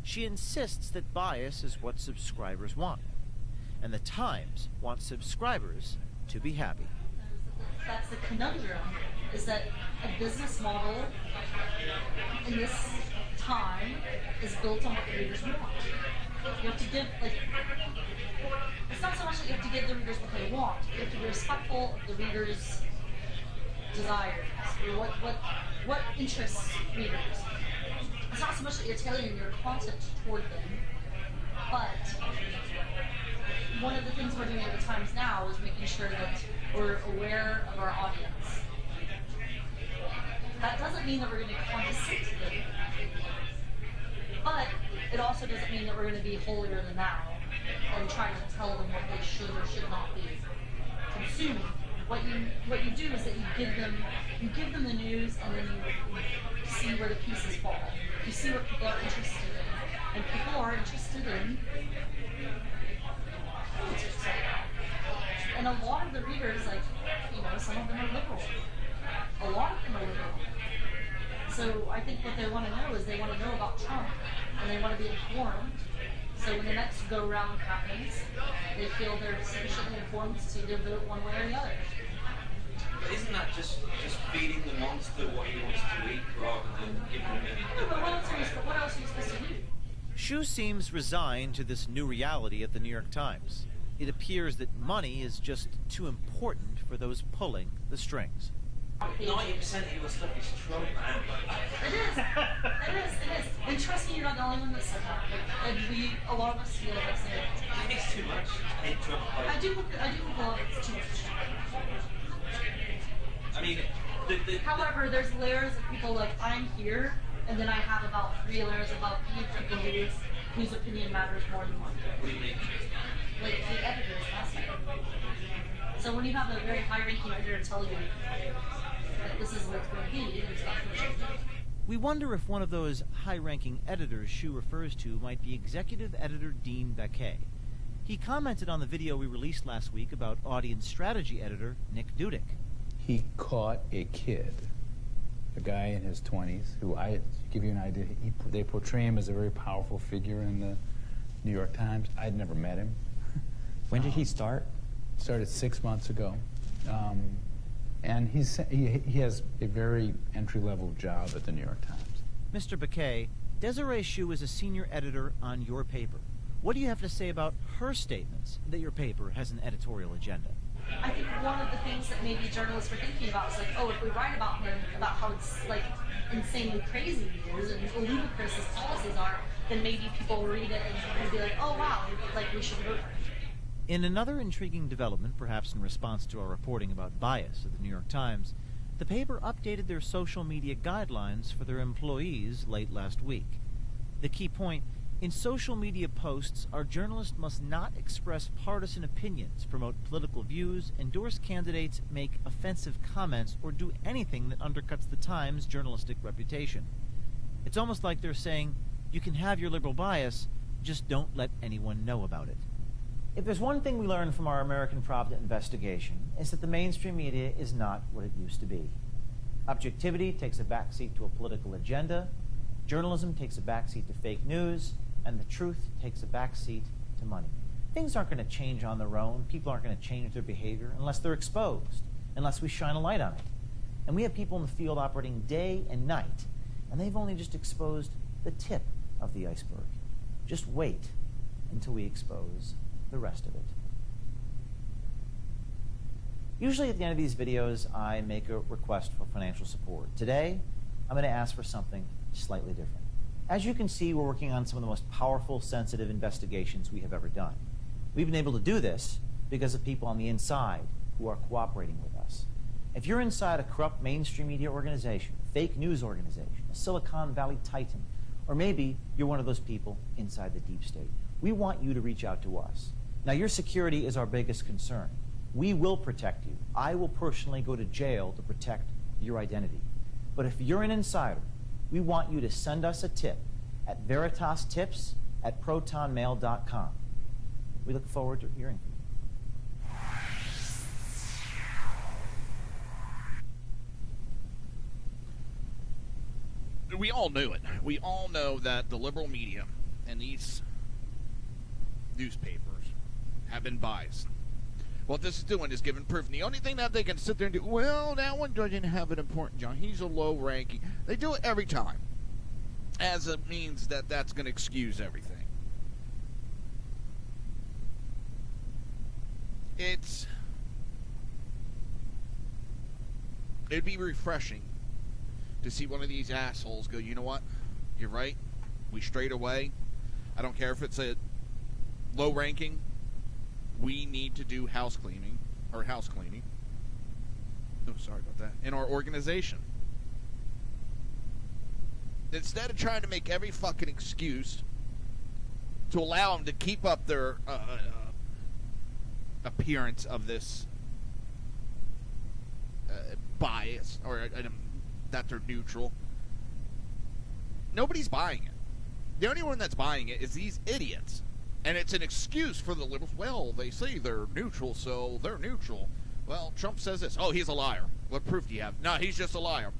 She insists that bias is what subscribers want. And the Times wants subscribers to be happy. That's the conundrum, is that a business model in this time is built on what the readers want. You have to give, like, it's not so much that you have to give the readers what they want. You have to be respectful of the readers' desires, or what interests readers. It's not so much that you're tailoring your content toward them, but one of the things we're doing at the Times now is making sure that we're aware of our audience. That doesn't mean that we're going to condescend to them, but it also doesn't mean that we're going to be holier than thou and trying to tell them what they should or should not be consuming. What you do is that you give them the news, and then you see where the pieces fall. You see what people are interested in, and people are interested in politics right now. And a lot of the readers, like, you know, some of them are liberal. A lot of them are liberal. So I think what they want to know is they want to know about Trump, and they want to be informed. So when the next go-round happens, they feel they're sufficiently informed to either vote one way or the other. But isn't that just feeding the monster what he wants to eat rather than giving him any... No, but what else are you supposed to do? Shu seems resigned to this new reality at the New York Times. It appears that money is just too important for those pulling the strings. 90% of your stuff is Trump, man. It is. And trust me, you're not the only one that said that. Like, and a lot of us feel like saying it. I think it's too much. Hate Trump. I do think a lot of it's too much. I mean, however, there's layers of people like I'm here, and then I have about 3 layers of about 3 people whose opinion matters more than mine. What do you mean? Like the editors, that's it. So when you have a very high-ranking editor tell you that this is what it's going to be, there's not much to do. We wonder if one of those high-ranking editors Shu refers to might be executive editor Dean Baquet. He commented on the video we released last week about audience strategy editor Nick Dudick. He caught a kid, a guy in his 20s, who, to give you an idea, they portray him as a very powerful figure in the New York Times. I'd never met him. When did he start? Started 6 months ago. And he has a very entry-level job at the New York Times. Mr. Baquet, Desiree Shu is a senior editor on your paper. What do you have to say about her statements that your paper has an editorial agenda? I think one of the things that maybe journalists were thinking about is like, oh, if we write about him, about how it's like insanely crazy he is and ludicrous his policies are, then maybe people will read it and be like, oh wow, like we should vote for him. In another intriguing development, perhaps in response to our reporting about bias at the New York Times, the paper updated their social media guidelines for their employees late last week. The key point: in social media posts, our journalists must not express partisan opinions, promote political views, endorse candidates, make offensive comments, or do anything that undercuts the Times' journalistic reputation. It's almost like they're saying, you can have your liberal bias, just don't let anyone know about it. If there's one thing we learned from our American Provident investigation, it's that the mainstream media is not what it used to be. Objectivity takes a backseat to a political agenda, journalism takes a backseat to fake news, and the truth takes a backseat to money. Things aren't going to change on their own. People aren't going to change their behavior unless they're exposed, unless we shine a light on it. And we have people in the field operating day and night, and they've only just exposed the tip of the iceberg. Just wait until we expose the rest of it. Usually at the end of these videos, I make a request for financial support. Today, I'm going to ask for something slightly different. As you can see, we're working on some of the most powerful, sensitive investigations we have ever done. We've been able to do this because of people on the inside who are cooperating with us. If you're inside a corrupt mainstream media organization, fake news organization, a Silicon Valley titan, or maybe you're one of those people inside the deep state, we want you to reach out to us. Now, your security is our biggest concern. We will protect you. I will personally go to jail to protect your identity. But if you're an insider, we want you to send us a tip at veritastips@protonmail.com. We look forward to hearing from you. We all knew it. We all know that the liberal media and these newspapers have been biased. What this is doing is giving proof. And the only thing that they can sit there and do, well, that one doesn't have an important job. He's a low ranking. They do it every time. as it means that that's going to excuse everything. It'd be refreshing to see one of these assholes go, you know what? You're right. We strayed away. I don't care if it's a low ranking. We need to do house cleaning. Oh, sorry about that. In our organization. Instead of trying to make every fucking excuse to allow them to keep up their appearance of this bias, or that they're neutral. Nobody's buying it. The only one that's buying it is these idiots. And it's an excuse for the liberals. Well, they say they're neutral, so they're neutral. Well, Trump says this. Oh, he's a liar. What proof do you have? No, he's just a liar.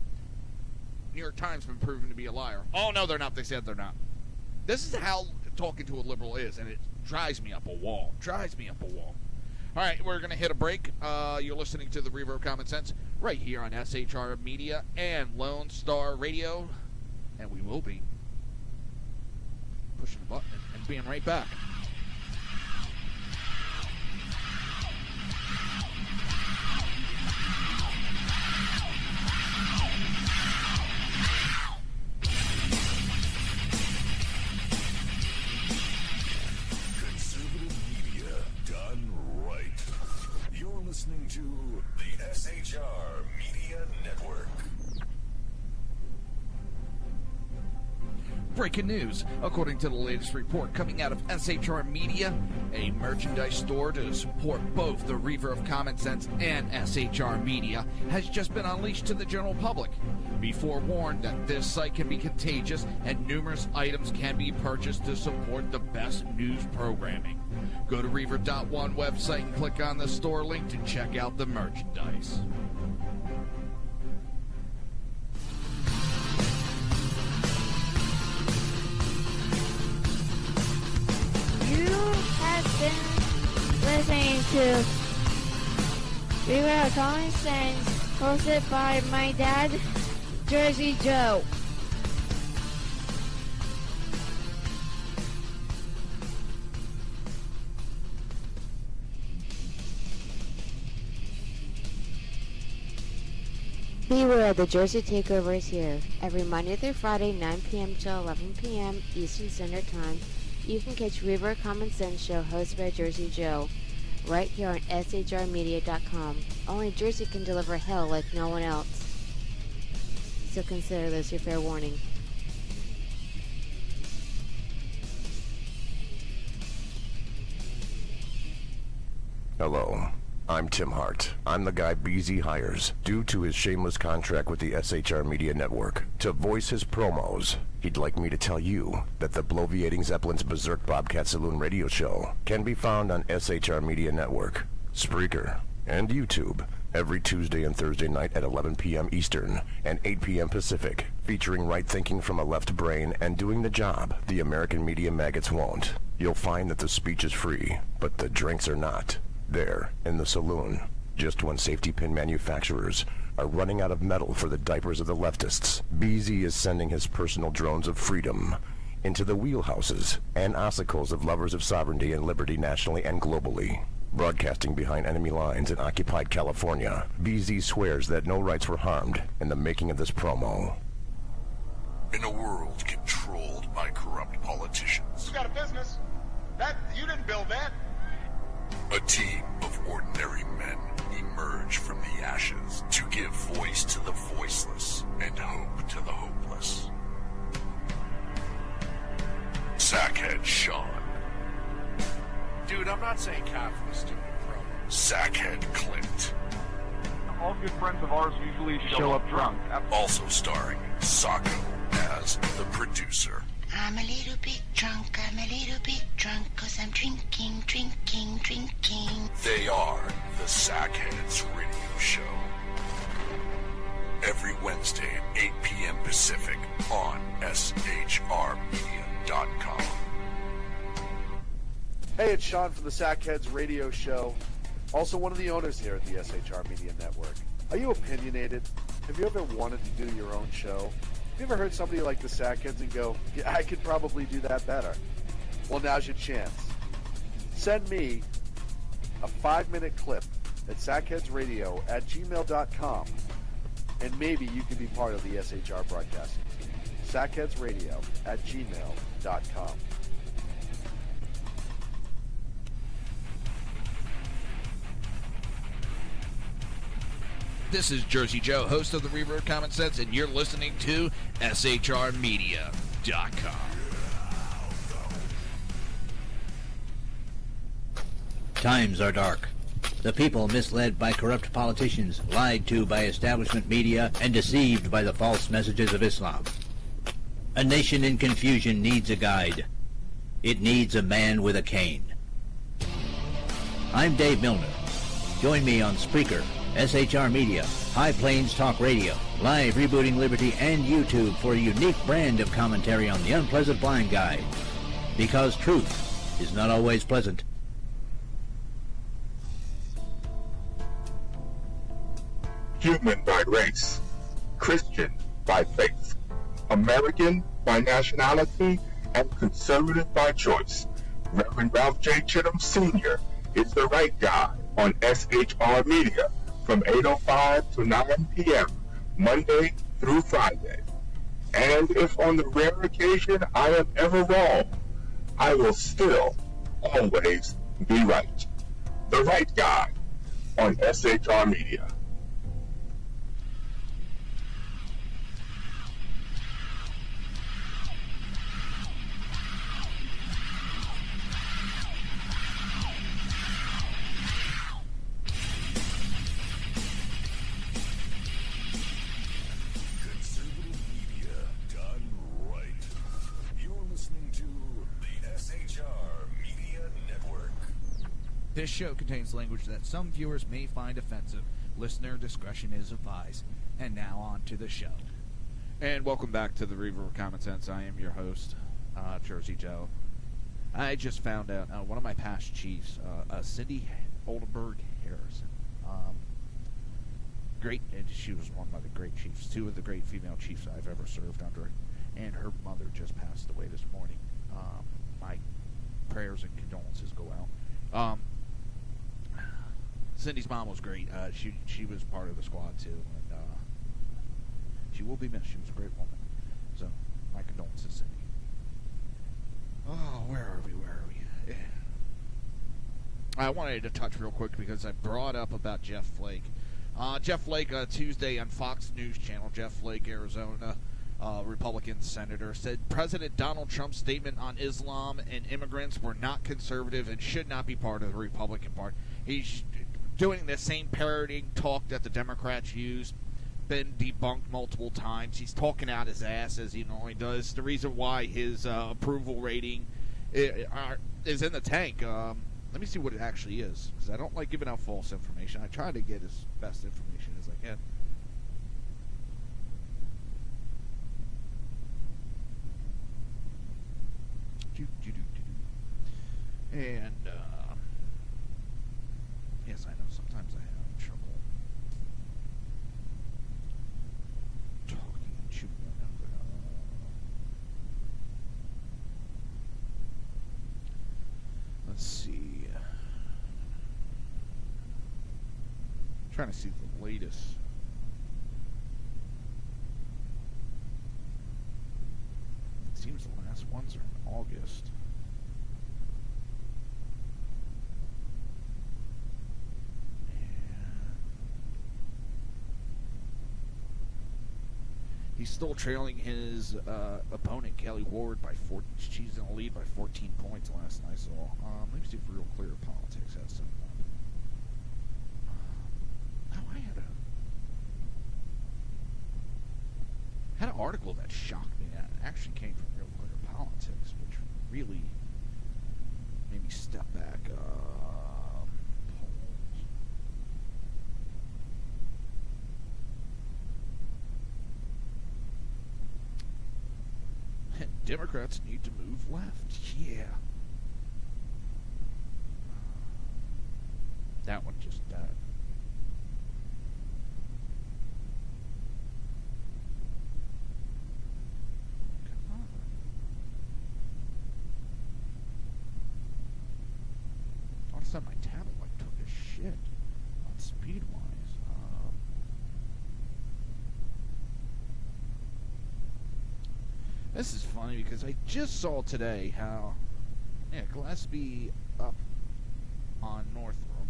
New York Times has been proven to be a liar. Oh, no, they're not. They said they're not. This is how talking to a liberal is, and it drives me up a wall. All right, we're going to hit a break. You're listening to the Reaver of Common Sense right here on SHR Media and Lone Star Radio. And we will be pushing the button and being right back. Listening to the SHR Media Network. Breaking news. According to the latest report coming out of SHR Media, a merchandise store to support both the Reaver of Common Sense and SHR Media has just been unleashed to the general public. Be forewarned that this site can be contagious and numerous items can be purchased to support the best news programming. Go to Reaver.one website and click on the store link to check out the merchandise. You have been listening to Reaver of Common Sense, hosted by my dad, Jersey Joe. Beware, the Jersey Takeover is here. Every Monday through Friday, 9 p.m. till 11 p.m. Eastern Standard Time, you can catch Reaver of Common Sense show hosted by Jersey Joe, right here on shrmedia.com. Only Jersey can deliver hell like no one else. So consider this your fair warning. Hello. I'm Tim Hart. I'm the guy BZ hires, due to his shameless contract with the SHR Media Network, to voice his promos. He'd like me to tell you that the Bloviating Zeppelin's Berserk Bobcat Saloon radio show can be found on SHR Media Network, Spreaker, and YouTube every Tuesday and Thursday night at 11 p.m. Eastern and 8 p.m. Pacific, featuring right thinking from a left brain and doing the job the American media maggots won't. You'll find that the speech is free, but the drinks are not. There, in the saloon, just when safety pin manufacturers are running out of metal for the diapers of the leftists, BZ is sending his personal drones of freedom into the wheelhouses and ossicles of lovers of sovereignty and liberty nationally and globally. Broadcasting behind enemy lines in occupied California, BZ swears that no rights were harmed in the making of this promo. In a world controlled by corrupt politicians, You got a business. You didn't build that. a team of ordinary men emerge from the ashes to give voice to the voiceless and hope to the hopeless. Sackhead Sean. Dude, I'm not saying Catholics do it, bro. Sackhead Clint. All good friends of ours usually show up drunk. Also starring Sacco as the producer. I'm a little bit drunk, cause I'm drinking. They are the Sackheads Radio Show. Every Wednesday at 8 p.m. Pacific on shrmedia.com. Hey, it's Sean from the Sackheads Radio Show, also one of the owners here at the SHR Media Network. Are you opinionated? Have you ever wanted to do your own show? Have you ever heard somebody like the Sackheads and go, yeah, I could probably do that better? Well, now's your chance. Send me a 5-minute clip at sackheadsradio@gmail.com, and maybe you can be part of the SHR broadcasting team. sackheadsradio@gmail.com. This is Jersey Joe, host of the Reaver of Common Sense, and you're listening to SHRmedia.com. Times are dark. The people misled by corrupt politicians, lied to by establishment media, and deceived by the false messages of Islam. A nation in confusion needs a guide. It needs a man with a cane. I'm Dave Milner. Join me on Spreaker, SHR Media, High Plains Talk Radio, Live Rebooting Liberty, and YouTube for a unique brand of commentary on the unpleasant blind guide. Because truth is not always pleasant. Human by race, Christian by faith, American by nationality, and conservative by choice. Reverend Ralph J. Chittum Sr. is the right guy on SHR Media from 8:05 to 9 p.m. Monday through Friday. And if on the rare occasion I am ever wrong, I will still always be right. The right guy on SHR Media. This show contains language that some viewers may find offensive. Listener discretion is advised. And now on to the show. And welcome back to the Reaver of Common Sense. I am your host, Jersey Joe. I just found out one of my past chiefs, Cindy Oldenburg Harrison. Great, and she was one of the great chiefs, two of the great female chiefs I've ever served under. And her mother just passed away this morning. My prayers and condolences go out. Cindy's mom was great. She was part of the squad too, and she will be missed. She was a great woman. So my condolences, Cindy. Oh, where are we? Yeah. I wanted to touch real quick because I brought up about Jeff Flake. Jeff Flake, Tuesday on Fox News Channel. Jeff Flake, Arizona, Republican senator, said President Donald Trump's statement on Islam and immigrants were not conservative and should not be part of the Republican Party. He's doing the same parroting talk that the Democrats use, been debunked multiple times. He's talking out his ass as he normally does. The reason why his approval rating is in the tank. Let me see what it actually is, because I don't like giving out false information. I try to get as best information as I can. And yes, I know sometimes I have trouble talking and chewing on it. Let's see. I'm trying to see the latest. It seems the last ones are in August. He's still trailing his opponent, Kelly Ward, by 4. She's in the lead by 14 points last night. So let me see if Real Clear Politics has something. I had an article that shocked me. That actually came from Real Clear Politics, which really made me step back. Democrats need to move left. Yeah. That one just died. last time my tablet like took a shit on speed wise. This is funny because I just saw today how Gillespie up on Northrum,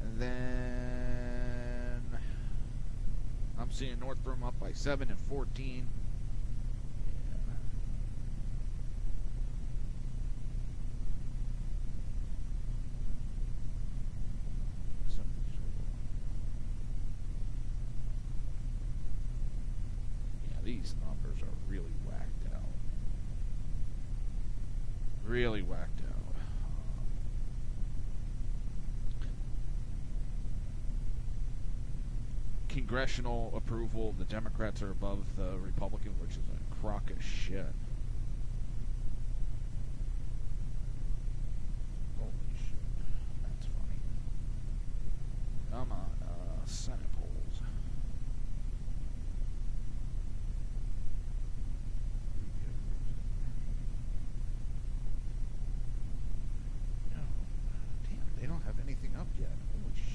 and then I'm seeing Northrum up by 7 and 14. These numbers are really whacked out. Really whacked out. Congressional approval, the Democrats are above the Republican, which is a crock of shit. Holy shit. That's funny. Come on, Senate polls. They don't have anything up yet. Holy shit.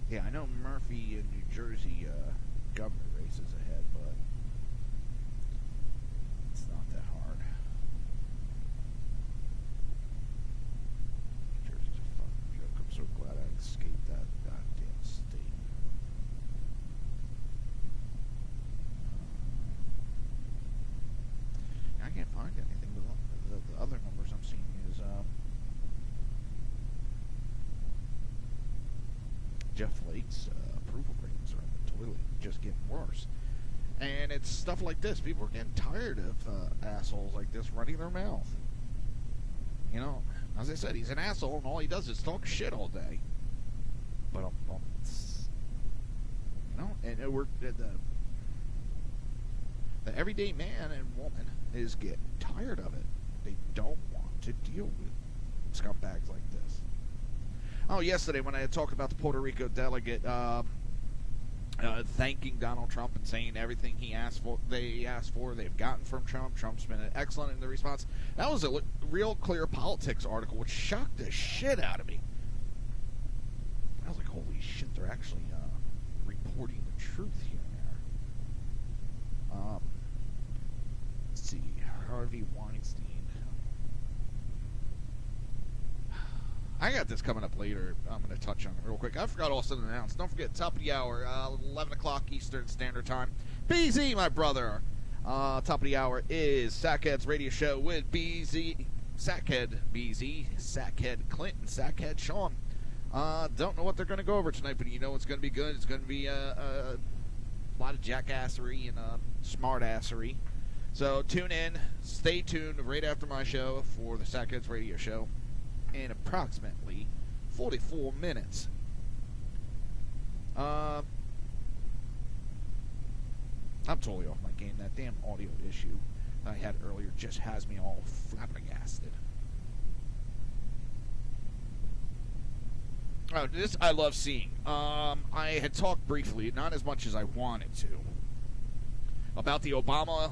Yeah, I know Murphy in New Jersey governor race is ahead, but it's not that hard. New Jersey's a fucking joke. I'm so glad I escaped that goddamn state. I can't find anything, but the other numbers I'm seeing is Jeff Flake's approval ratings are in the toilet, just getting worse. And it's stuff like this. People are getting tired of assholes like this running their mouth. You know, as I said, he's an asshole, and all he does is talk shit all day. But, you know, and the everyday man and woman is getting tired of it. They don't want to deal with scumbags like this. Oh, yesterday when I had talked about the Puerto Rico delegate thanking Donald Trump and saying everything they've gotten from Trump. Trump's been excellent in the response. That was a real Clear Politics article, which shocked the shit out of me. I was like, holy shit, they're actually reporting the truth here and there. Let's see, Harvey Weinstein. I got this coming up later. I'm going to touch on it real quick. I forgot also to announce. Don't forget, top of the hour, 11 o'clock Eastern Standard Time. BZ, my brother. Top of the hour is Sackhead's radio show with BZ, Sackhead BZ, Sackhead Clinton, Sackhead Sean. Don't know what they're going to go over tonight, but you know it's going to be good. It's going to be a lot of jackassery and smartassery. So tune in. Stay tuned right after my show for the Sackhead's radio show in approximately 44 minutes. I'm totally off my game. That damn audio issue I had earlier just has me all flabbergasted. Oh, this I love seeing. I had talked briefly, not as much as I wanted to, about the Obama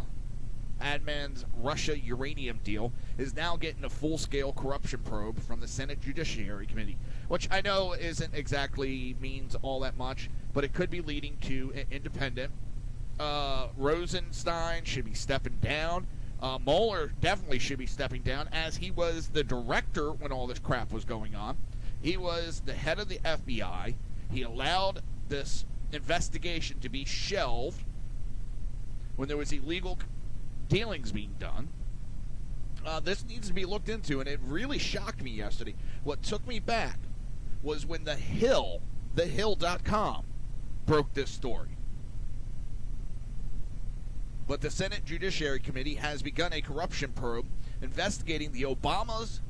admin's Russia uranium deal is now getting a full-scale corruption probe from the Senate Judiciary Committee, which I know isn't exactly means all that much, but it could be leading to an independent. Rosenstein should be stepping down. Mueller definitely should be stepping down, as he was the director when all this crap was going on. He was the head of the FBI. He allowed this investigation to be shelved when there was illegal dealings being done. This needs to be looked into, and it really shocked me yesterday. What took me back was when The Hill, thehill.com, broke this story. But the Senate Judiciary Committee has begun a corruption probe investigating the Obama's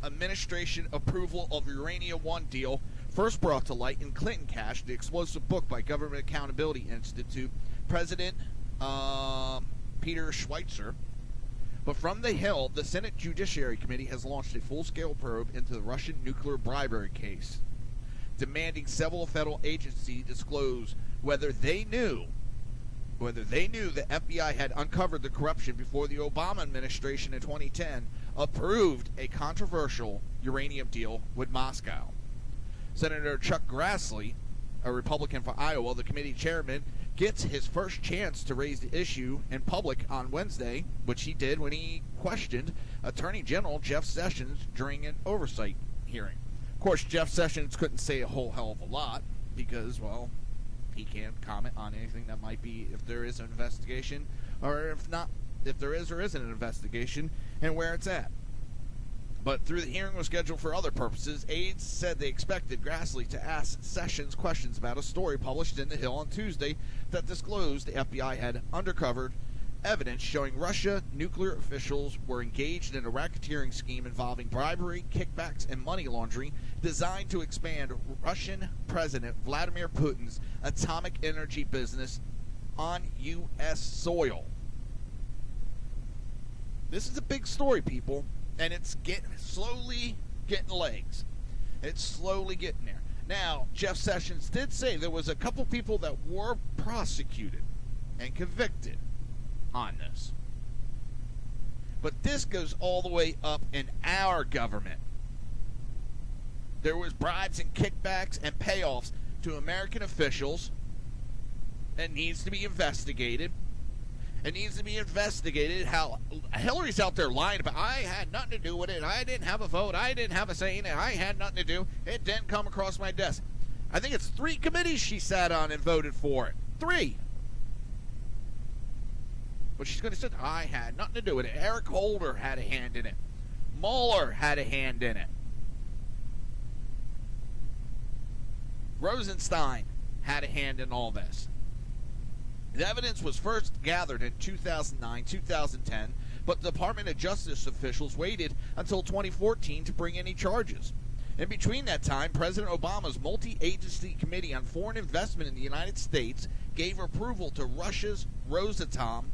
administration approval of Uranium One deal, first brought to light in Clinton Cash, the explosive book by Government Accountability Institute President Peter Schweitzer. But from the Hill, the Senate Judiciary Committee has launched a full-scale probe into the Russian nuclear bribery case, demanding several federal agencies disclose whether they knew the FBI had uncovered the corruption before the Obama administration in 2010 approved a controversial uranium deal with Moscow. Senator Chuck Grassley, a Republican for Iowa, the committee chairman, gets his first chance to raise the issue in public on Wednesday, which he did when he questioned Attorney General Jeff Sessions during an oversight hearing. Of course, Jeff Sessions couldn't say a whole hell of a lot because, well, he can't comment on anything that might be, if there is an investigation, or if not, if there is or isn't an investigation, and where it's at. But through the hearing was scheduled for other purposes, aides said they expected Grassley to ask Sessions questions about a story published in The Hill on Tuesday that disclosed the FBI had uncovered evidence showing Russia nuclear officials were engaged in a racketeering scheme involving bribery, kickbacks, and money laundering designed to expand Russian President Vladimir Putin's atomic energy business on U.S. soil. This is a big story, people, and it's slowly getting legs. It's slowly getting there. Now, Jeff Sessions did say there was a couple people that were prosecuted and convicted on this. But this goes all the way up in our government. There was bribes and kickbacks and payoffs to American officials. It needs to be investigated. It needs to be investigated how Hillary's out there lying about, I had nothing to do with it. I didn't have a vote. I didn't have a say in it. I had nothing to do. It didn't come across my desk. I think it's 3 committees she sat on and voted for it. 3. But she's going to say, I had nothing to do with it. Eric Holder had a hand in it. Mueller had a hand in it. Rosenstein had a hand in all this. The evidence was first gathered in 2009, 2010, but the Department of Justice officials waited until 2014 to bring any charges. In between that time, President Obama's multi-agency committee on foreign investment in the United States gave approval to Russia's Rosatom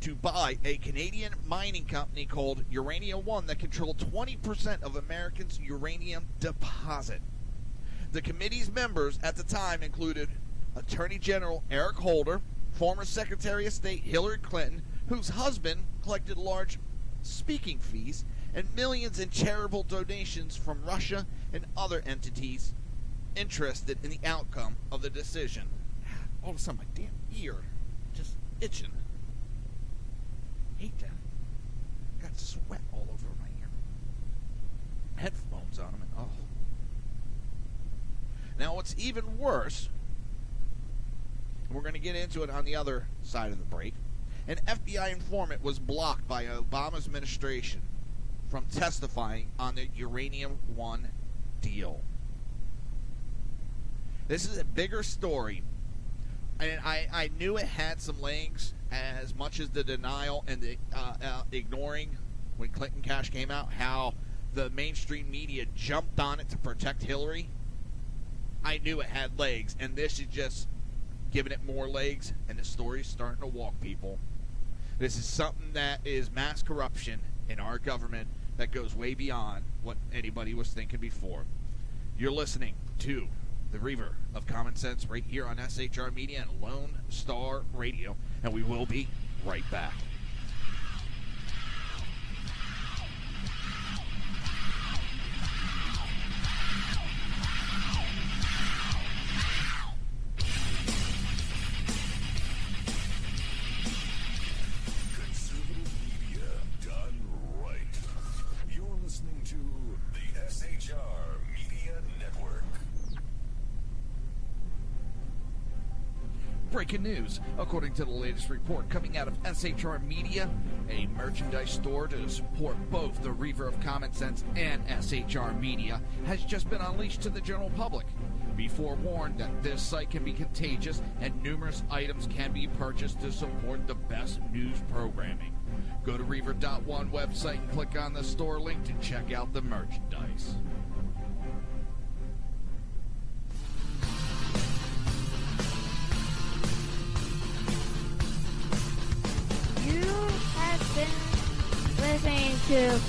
to buy a Canadian mining company called Uranium One that controlled 20% of Americans' uranium deposit. The committee's members at the time included Attorney General Eric Holder, former Secretary of State Hillary Clinton, whose husband collected large speaking fees, and millions in charitable donations from Russia and other entities interested in the outcome of the decision. All of a sudden, my damn ear just itching. Hate that. Got sweat all over my ear. Headphones on them, and oh. Now, what's even worse, and we're going to get into it on the other side of the break, an FBI informant was blocked by Obama's administration from testifying on the Uranium One deal. This is a bigger story, and I knew it had some legs, as much as the denial and the ignoring when Clinton Cash came out, how the mainstream media jumped on it to protect Hillary. I knew it had legs, and this is just giving it more legs, and the story's starting to walk, people. This is something that is mass corruption in our government that goes way beyond what anybody was thinking before. You're listening to the Reaver of Common Sense right here on SHR Media and Lone Star Radio, and we will be right back. Breaking news. According to the latest report coming out of SHR Media, a merchandise store to support both the Reaver of Common Sense and SHR Media has just been unleashed to the general public. Be forewarned that this site can be contagious and numerous items can be purchased to support the best news programming. Go to Reaver.one website and click on the store link to check out the merchandise. You have have been listening to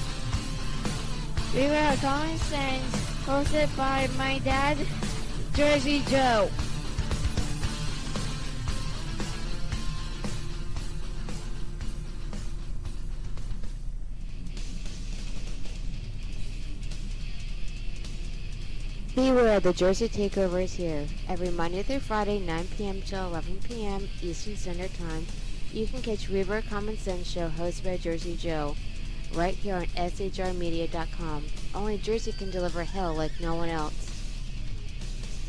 Reaver of Common Sense, hosted by my dad, Jersey Joe. Beware, the Jersey Takeover is here. Every Monday through Friday, 9 p.m. to 11 p.m. Eastern Standard Time, you can catch Reaver of Common Sense show hosted by Jersey Joe, right here on shrmedia.com. Only Jersey can deliver hell like no one else.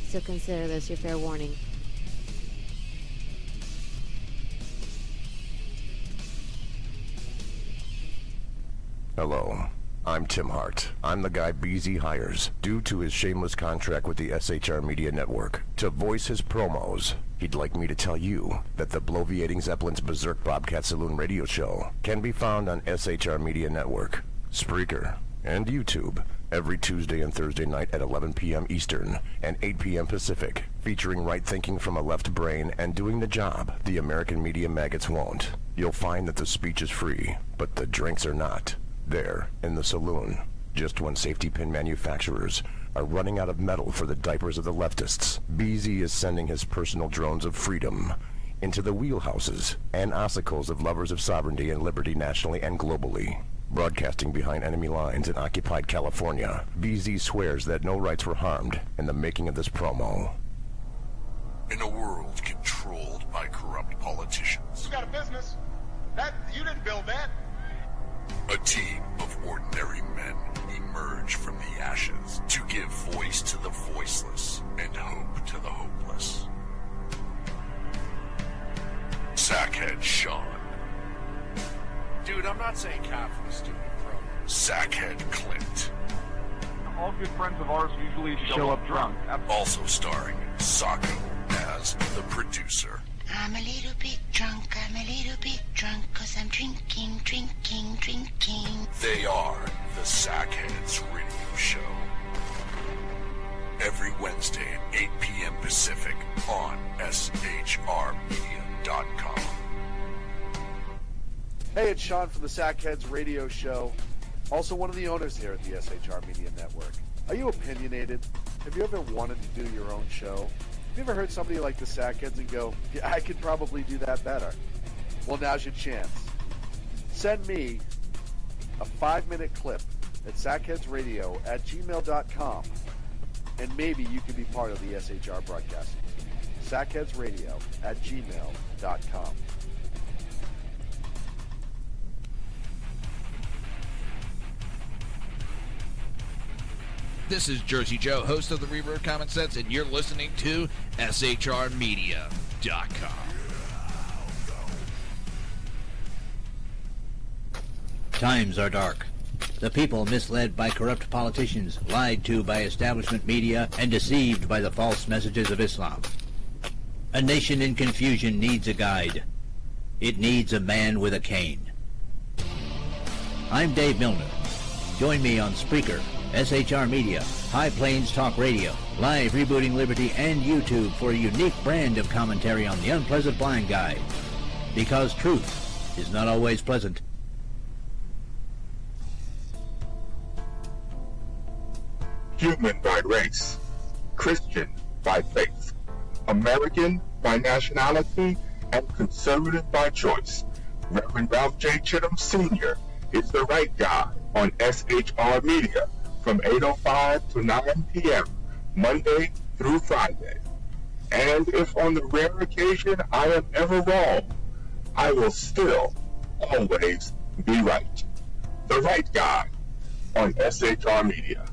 So consider this your fair warning. Hello. I'm Tim Hart. I'm the guy BZ hires, due to his shameless contract with the SHR Media Network, to voice his promos. He'd like me to tell you that the bloviating Zeppelin's Berserk Bobcat Saloon radio show can be found on SHR Media Network, Spreaker, and YouTube every Tuesday and Thursday night at 11 p.m. Eastern and 8 p.m. Pacific, featuring right thinking from a left brain and doing the job the American media maggots won't. You'll find that the speech is free, but the drinks are not. There, in the saloon, just when safety pin manufacturers are running out of metal for the diapers of the leftists, BZ is sending his personal drones of freedom into the wheelhouses and ossicles of lovers of sovereignty and liberty nationally and globally. Broadcasting behind enemy lines in occupied California, BZ swears that no rights were harmed in the making of this promo. In a world controlled by corrupt politicians, You got a business. That you didn't build that. a team of ordinary men emerge from the ashes to give voice to the voiceless and hope to the hopeless. Sackhead Sean. Dude, I'm not saying cap for the stupid program. Sackhead Clint. All good friends of ours usually show up drunk. Also starring Sacco as the producer. I'm a little bit drunk, 'cause I'm drinking. They are the Sackheads Radio Show. Every Wednesday at 8 p.m. Pacific on shrmedia.com. Hey, it's Sean from the Sackheads Radio Show, also one of the owners here at the SHR Media Network. Are you opinionated? Have you ever wanted to do your own show? Have you ever heard somebody like the Sackheads and go, yeah, I could probably do that better? Well, now's your chance. Send me a 5-minute clip at sackheadsradio@gmail.com, and maybe you can be part of the SHR broadcasting team. sackheadsradio@gmail.com. This is Jersey Joe, host of the Reaver of Common Sense, and you're listening to shrmedia.com. Times are dark. The people misled by corrupt politicians, lied to by establishment media, and deceived by the false messages of Islam. A nation in confusion needs a guide. It needs a man with a cane. I'm Dave Milner. Join me on Spreaker, SHR Media, High Plains Talk Radio, Live Rebooting Liberty, and YouTube for a unique brand of commentary on the unpleasant blind guide. Because truth is not always pleasant. Human by race, Christian by faith, American by nationality, and conservative by choice. Reverend Ralph J. Chittum Sr. is the right guy on SHR Media from 8:05 to 9 p.m. Monday through Friday. And if on the rare occasion I am ever wrong, I will still always be right. The right guy on SHR Media.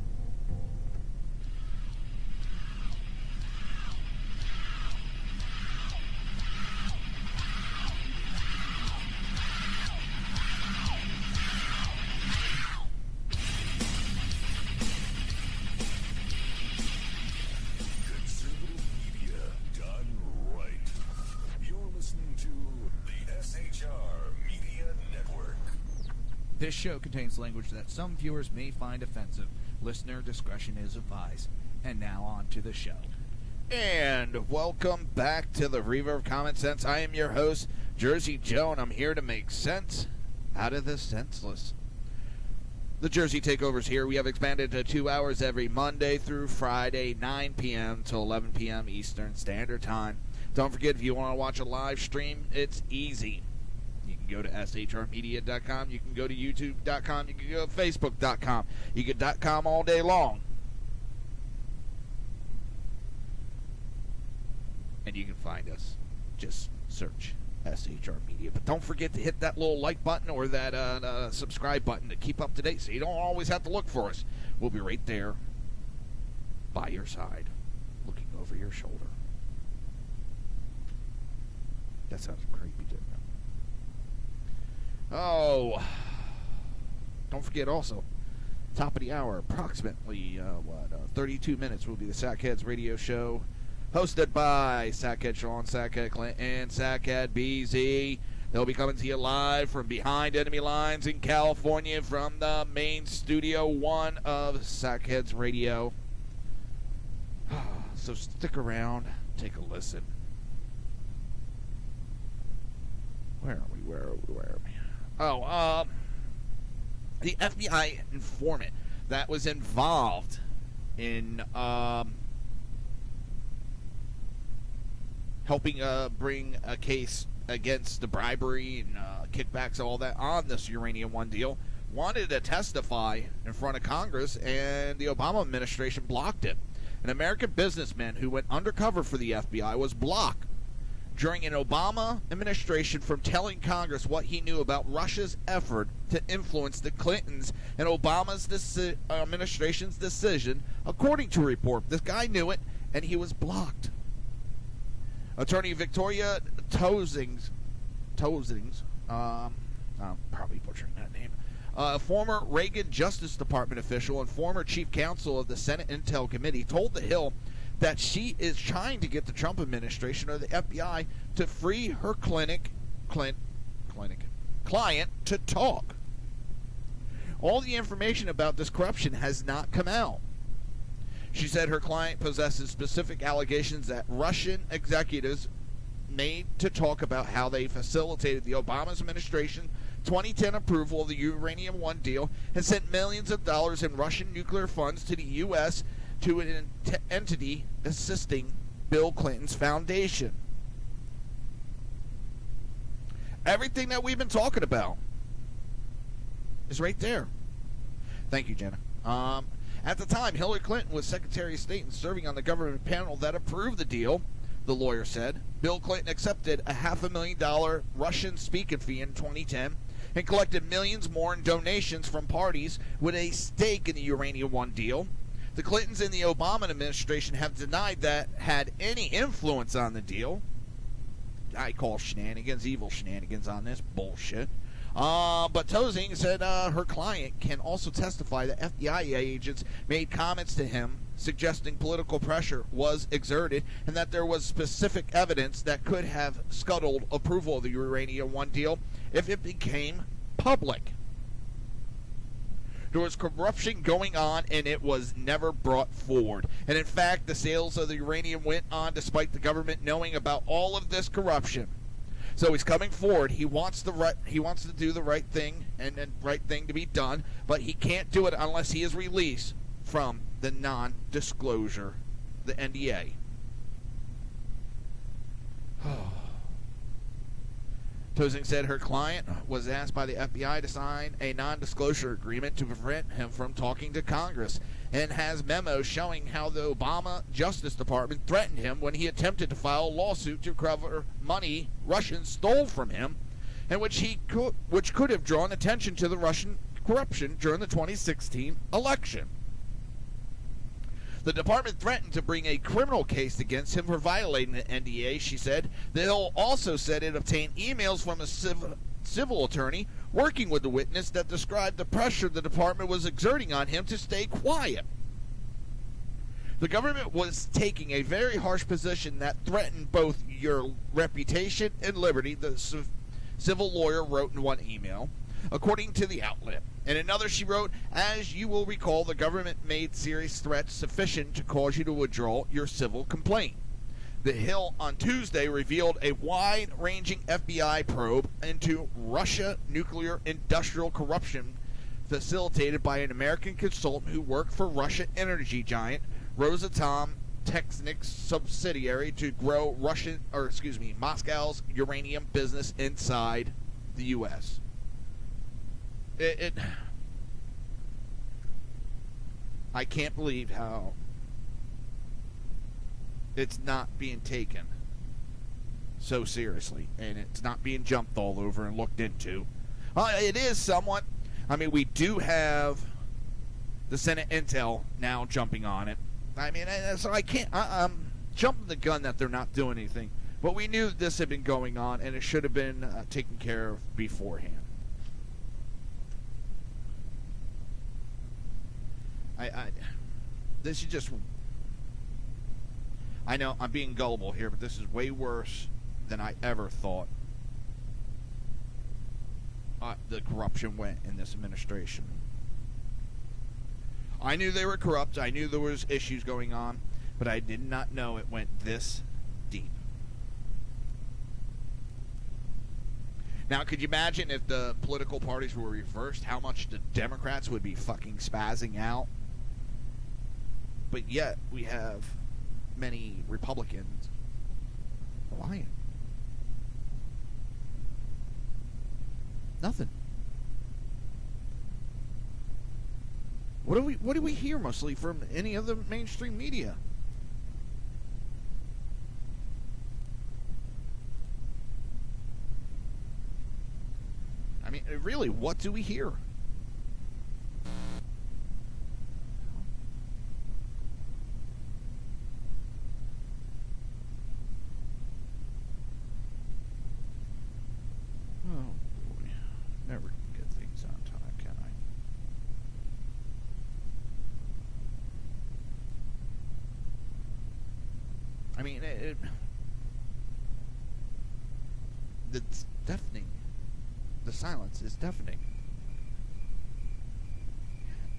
This show contains language that some viewers may find offensive. Listener discretion is advised. And now on to the show. And welcome back to the Reaver of Common Sense. I am your host, Jersey Joe, and I'm here to make sense out of the senseless. The Jersey Takeover's here. We have expanded to 2 hours every Monday through Friday, 9 p.m. to 11 p.m. Eastern Standard Time. Don't forget, if you want to watch a live stream, it's easy. You can go to shrmedia.com. You can go to youtube.com. You can go to facebook.com. You can .com all day long. And you can find us. Just search SHR Media. But don't forget to hit that little like button or that subscribe button to keep up to date so you don't always have to look for us. We'll be right there by your side, looking over your shoulder. That sounds creepy, didn't it? Oh, don't forget also, top of the hour, approximately 32 minutes will be the Sackheads radio show, hosted by Sackhead Sean, Sackhead Clint, and Sackhead BZ. They'll be coming to you live from behind enemy lines in California from the main Studio 1 of Sackheads Radio. So stick around, take a listen. Where are we? Where are we? Oh, the FBI informant that was involved in helping bring a case against the bribery and kickbacks, all that on this Uranium One deal, wanted to testify in front of Congress, and the Obama administration blocked it. An American businessman who went undercover for the FBI was blocked during an Obama administration from telling Congress what he knew about Russia's effort to influence the Clintons and Obama's administration's decision. According to a report, this guy knew it, and he was blocked. Attorney Victoria Tozings, I'm probably butchering that name, a former Reagan Justice Department official and former chief counsel of the Senate Intel Committee, told The Hill that she is trying to get the Trump administration or the FBI to free her client to talk. All the information about this corruption has not come out. She said her client possesses specific allegations that Russian executives made to talk about how they facilitated the Obama administration 2010 approval of the Uranium One deal and sent millions of dollars in Russian nuclear funds to the U.S. to an entity assisting Bill Clinton's foundation. Everything that we've been talking about is right there. Thank you, Jenna. At the time, Hillary Clinton was Secretary of State and serving on the government panel that approved the deal, the lawyer said. Bill Clinton accepted a $500,000 Russian speaking fee in 2010 and collected millions more in donations from parties with a stake in the Uranium One deal. The Clintons and the Obama administration have denied that had any influence on the deal. I call shenanigans, evil shenanigans on this bullshit. But Tozing said her client can also testify that FBI agents made comments to him suggesting political pressure was exerted and that there was specific evidence that could have scuttled approval of the Uranium One deal if it became public. There was corruption going on, and it was never brought forward. And in fact, the sales of the uranium went on despite the government knowing about all of this corruption. So he's coming forward. He wants to do the right thing and right thing to be done, but he can't do it unless he is released from the non-disclosure, the NDA. Tozing said her client was asked by the FBI to sign a non-disclosure agreement to prevent him from talking to Congress, and has memos showing how the Obama Justice Department threatened him when he attempted to file a lawsuit to recover money Russians stole from him, and which could have drawn attention to the Russian corruption during the 2016 election. The department threatened to bring a criminal case against him for violating the NDA, she said. The Hill also said it obtained emails from a civil attorney working with the witness that described the pressure the department was exerting on him to stay quiet. The government was taking a very harsh position that threatened both your reputation and liberty, the civil lawyer wrote in one email, according to the outlet. In another, she wrote, as you will recall, the government made serious threats sufficient to cause you to withdraw your civil complaint. The Hill on Tuesday revealed a wide-ranging FBI probe into Russia nuclear industrial corruption facilitated by an American consultant who worked for Russian energy giant Rosatom Technic's subsidiary to grow Moscow's uranium business inside the U.S. I can't believe how it's not being taken so seriously, and it's not being jumped all over and looked into. It is somewhat. I mean, we do have the Senate Intel now jumping on it. I mean, so I can't. I'm jumping the gun that they're not doing anything, but we knew this had been going on, and it should have been taken care of beforehand. This is just. I know I'm being gullible here, but this is way worse than I ever thought the corruption went in this administration. I knew they were corrupt. I knew there was issues going on, but I did not know it went this deep. Now, could you imagine if the political parties were reversed, how much the Democrats would be fucking spazzing out? But yet, we have many Republicans lying. Nothing. What do we hear mostly from any of the mainstream media? I mean, really, what do we hear? Never can get things on time, can I? I mean, it's deafening. The silence is deafening.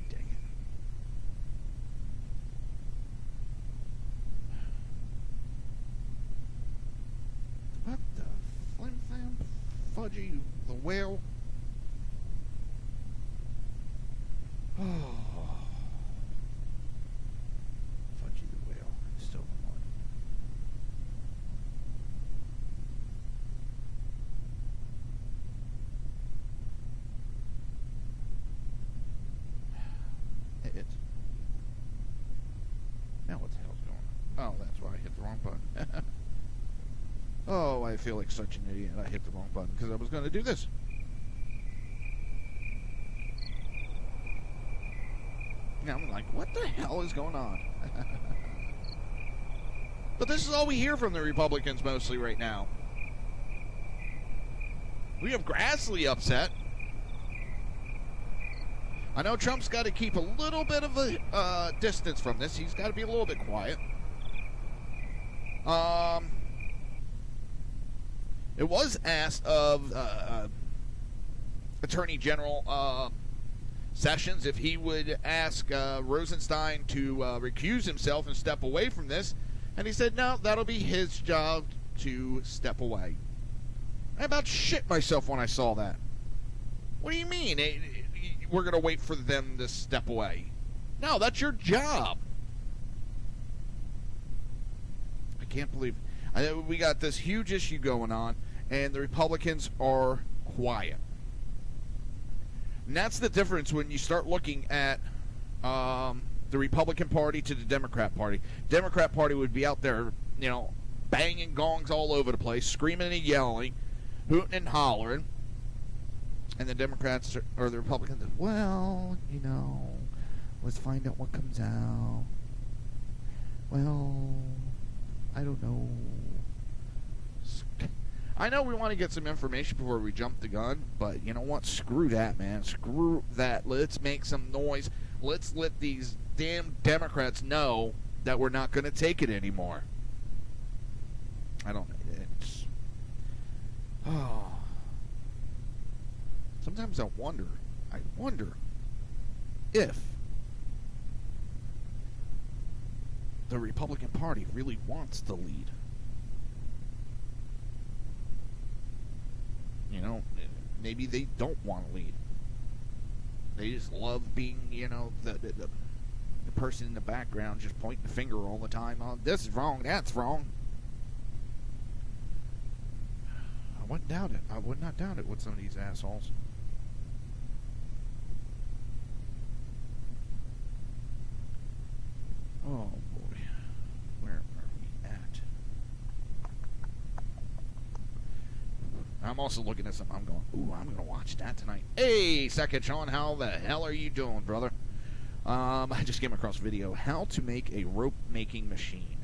Dang it. What the flim flam fudgy the whale? Oh, Fudgy the whale is still one. Now what the hell's going on? Oh, that's why I hit the wrong button. Oh, I feel like such an idiot. I hit the wrong button because I was going to do this. Now I'm like, what the hell is going on? But this is all we hear from the Republicans mostly right now. We have Grassley upset. I know Trump's got to keep a little bit of a distance from this. He's got to be a little bit quiet. It was asked of Attorney General Sessions if he would ask Rosenstein to recuse himself and step away from this, and he said no, that'll be his job to step away. I about shit myself when I saw that. What do you mean we're going to wait for them to step away? No, that's your job. I can't believe we got this huge issue going on, and the Republicans are quiet. And that's the difference when you start looking at the Republican Party to the Democrat Party. Democrat Party would be out there, banging gongs all over the place, screaming and yelling, hooting and hollering. And the Democrats or the Republicans, well, let's find out what comes out. Well, I don't know. I know we want to get some information before we jump the gun, but you know what? Screw that, man. Screw that. Let's make some noise. Let's let these damn Democrats know that we're not going to take it anymore. I don't know. Sometimes I wonder if the Republican Party really wants the lead You know, maybe they don't want to lead. They just love being, you know, the person in the background just pointing the finger all the time. Oh, this is wrong, that's wrong. I wouldn't doubt it. I would not doubt it with some of these assholes. Oh boy, where are we at? I'm also looking at something. I'm going, ooh, I'm gonna watch that tonight. Hey, Second Sean, how the hell are you doing, brother? I just came across a video, how to make a rope making machine.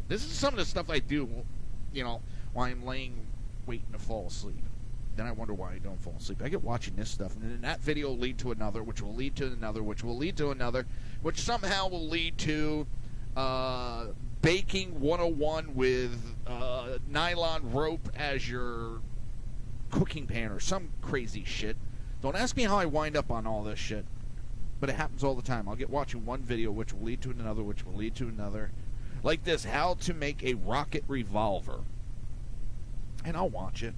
This is some of the stuff I do, you know, while I'm laying waiting to fall asleep. Then I wonder why I don't fall asleep. I get watching this stuff, and then that video will lead to another, which will lead to another, which will lead to another, which somehow will lead to baking 101 with nylon rope as your cooking pan or some crazy shit. Don't ask me how I wind up on all this shit, but it happens all the time. I'll get watching one video, which will lead to another, which will lead to another. Like this, how to make a rocket revolver. And I'll watch it.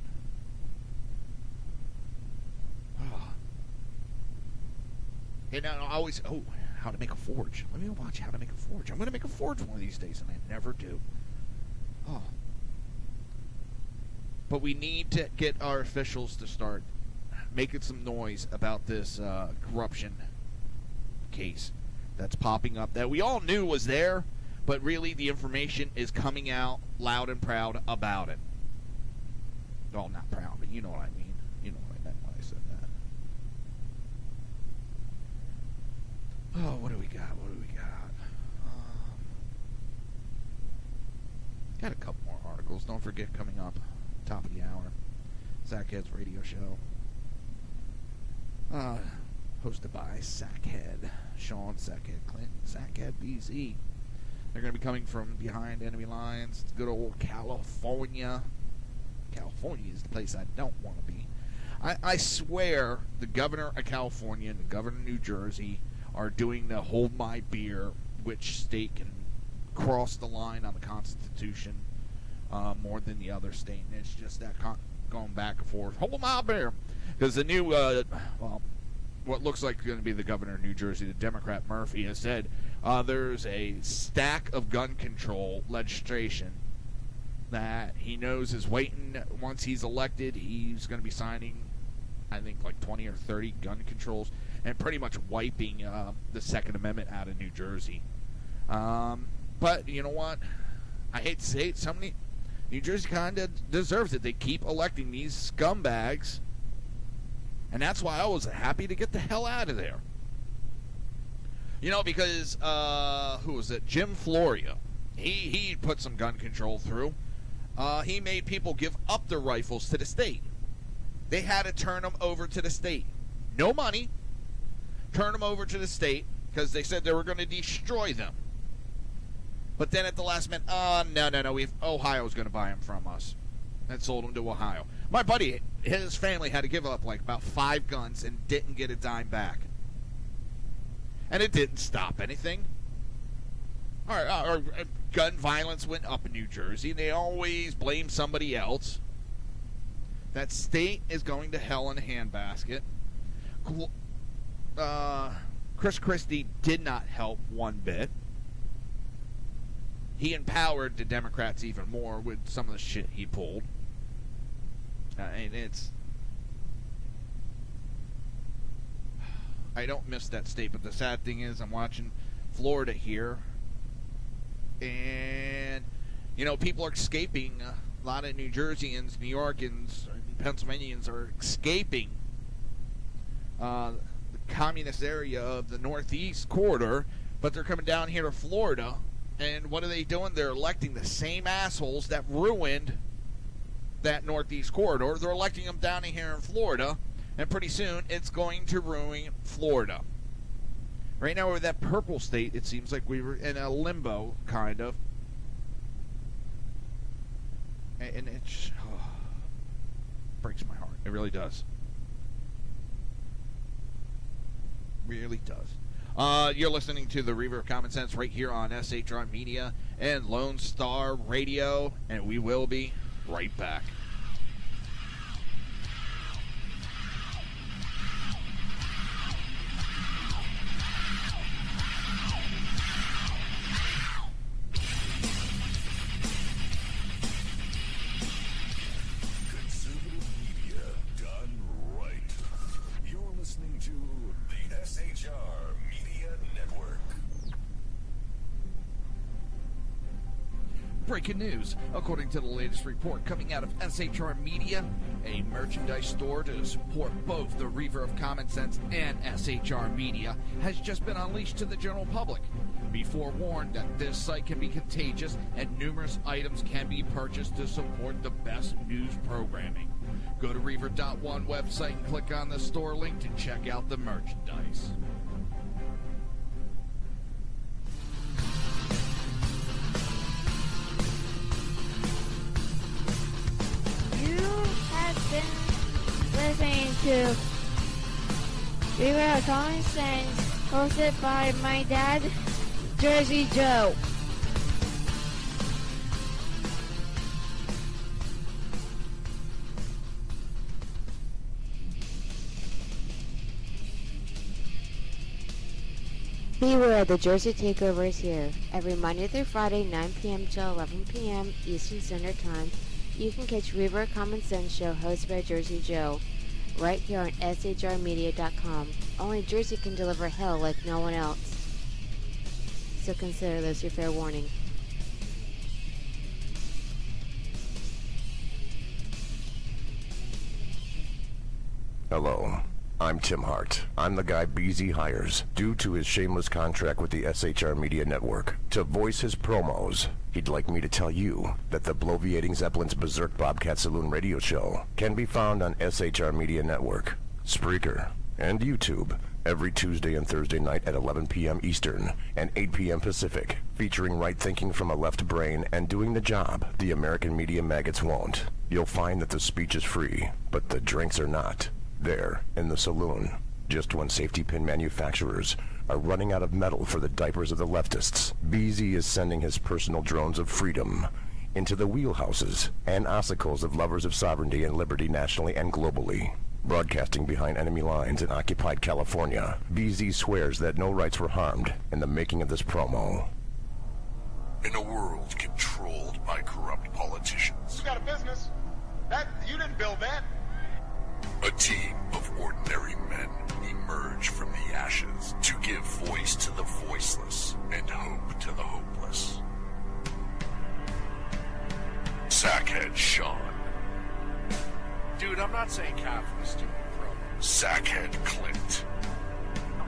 And I always, oh, how to make a forge. Let me watch how to make a forge. I'm going to make a forge one of these days, and I never do. Oh. But we need to get our officials to start making some noise about this corruption case that's popping up that we all knew was there, but really the information is coming out loud and proud about it. Well, not proud, but you know what I mean. You know what I meant when I said that. Oh, what do we got? What do we got? Got a couple more articles. Don't forget, coming up, top of the hour, Sackhead's radio show. Hosted by Sackhead, Sean Sackhead Clinton, Sackhead BZ. They're going to be coming from behind enemy lines. It's good old California. California is the place I don't want to be. I swear the governor of California and the governor of New Jersey are doing the hold my beer, which state can cross the line on the Constitution more than the other state. And it's just that going back and forth. Hold my beer. Because the new, what looks like going to be the governor of New Jersey, the Democrat Murphy, has said there's a stack of gun control legislation that he knows is waiting. Once he's elected, he's going to be signing, I think, like 20 or 30 gun controls and pretty much wiping the Second Amendment out of New Jersey. But you know what? I hate to say it, New Jersey kind of deserves it. They keep electing these scumbags, and that's why I was happy to get the hell out of there. You know, because, who was it? Jim Florio. He put some gun control through. He made people give up their rifles to the state. They had to turn them over to the state. No money. Turn them over to the state because they said they were going to destroy them. But then at the last minute, no, Ohio's going to buy them from us. And sold them to Ohio. My buddy, his family had to give up like about 5 guns and didn't get a dime back. And it didn't stop anything. Our gun violence went up in New Jersey. They always blame somebody else. That state is going to hell in a handbasket. Chris Christie did not help one bit. He empowered the Democrats even more with some of the shit he pulled. And I don't miss that state, but the sad thing is I'm watching Florida here. And, you know, people are escaping. A lot of New Jerseyans, New Yorkans, and Pennsylvanians are escaping the communist area of the Northeast corridor, but they're coming down here to Florida. And what are they doing? They're electing the same assholes that ruined that Northeast corridor. They're electing them down here in Florida, and pretty soon it's going to ruin Florida. Right now, with that purple state, it seems like we were in a limbo, kind of. And it breaks my heart. It really does. Really does. You're listening to the Reaver of Common Sense right here on SHR Media and Lone Star Radio, and we will be right back. Breaking news. According to the latest report coming out of SHR Media, a merchandise store to support both the Reaver of Common Sense and SHR Media has just been unleashed to the general public. Be forewarned that this site can be contagious and numerous items can be purchased to support the best news programming. Go to Reaver.one website and click on the store link to check out the merchandise. You have been listening to Reaver of Common Sense, hosted by my dad, Jersey Joe. Beware, the Jersey Takeover is here. Every Monday through Friday, 9 p.m. to 11 p.m. Eastern Standard Time, you can catch Reaver of Common Sense show hosted by Jersey Joe, right here on shrmedia.com. Only Jersey can deliver hell like no one else. So consider this your fair warning. Hello, I'm Tim Hart. I'm the guy BZ hires, due to his shameless contract with the SHR Media Network, to voice his promos. He'd like me to tell you that the Bloviating Zeppelin's Berserk Bobcat Saloon radio show can be found on SHR Media Network, Spreaker, and YouTube every Tuesday and Thursday night at 11 p.m. Eastern and 8 p.m. Pacific, featuring right thinking from a left brain and doing the job the American media maggots won't. You'll find that the speech is free, but the drinks are not. There, in the saloon, just when safety pin manufacturers are running out of metal for the diapers of the leftists, BZ is sending his personal drones of freedom into the wheelhouses and ossicles of lovers of sovereignty and liberty nationally and globally. Broadcasting behind enemy lines in occupied California, BZ swears that no rights were harmed in the making of this promo. In a world controlled by corrupt politicians, You got a business. That you didn't build that. a team of ordinary men emerge from the ashes to give voice to the voiceless and hope to the hopeless. Sackhead Sean, Dude, I'm not saying capitalist, stupid pro. Sackhead Clint,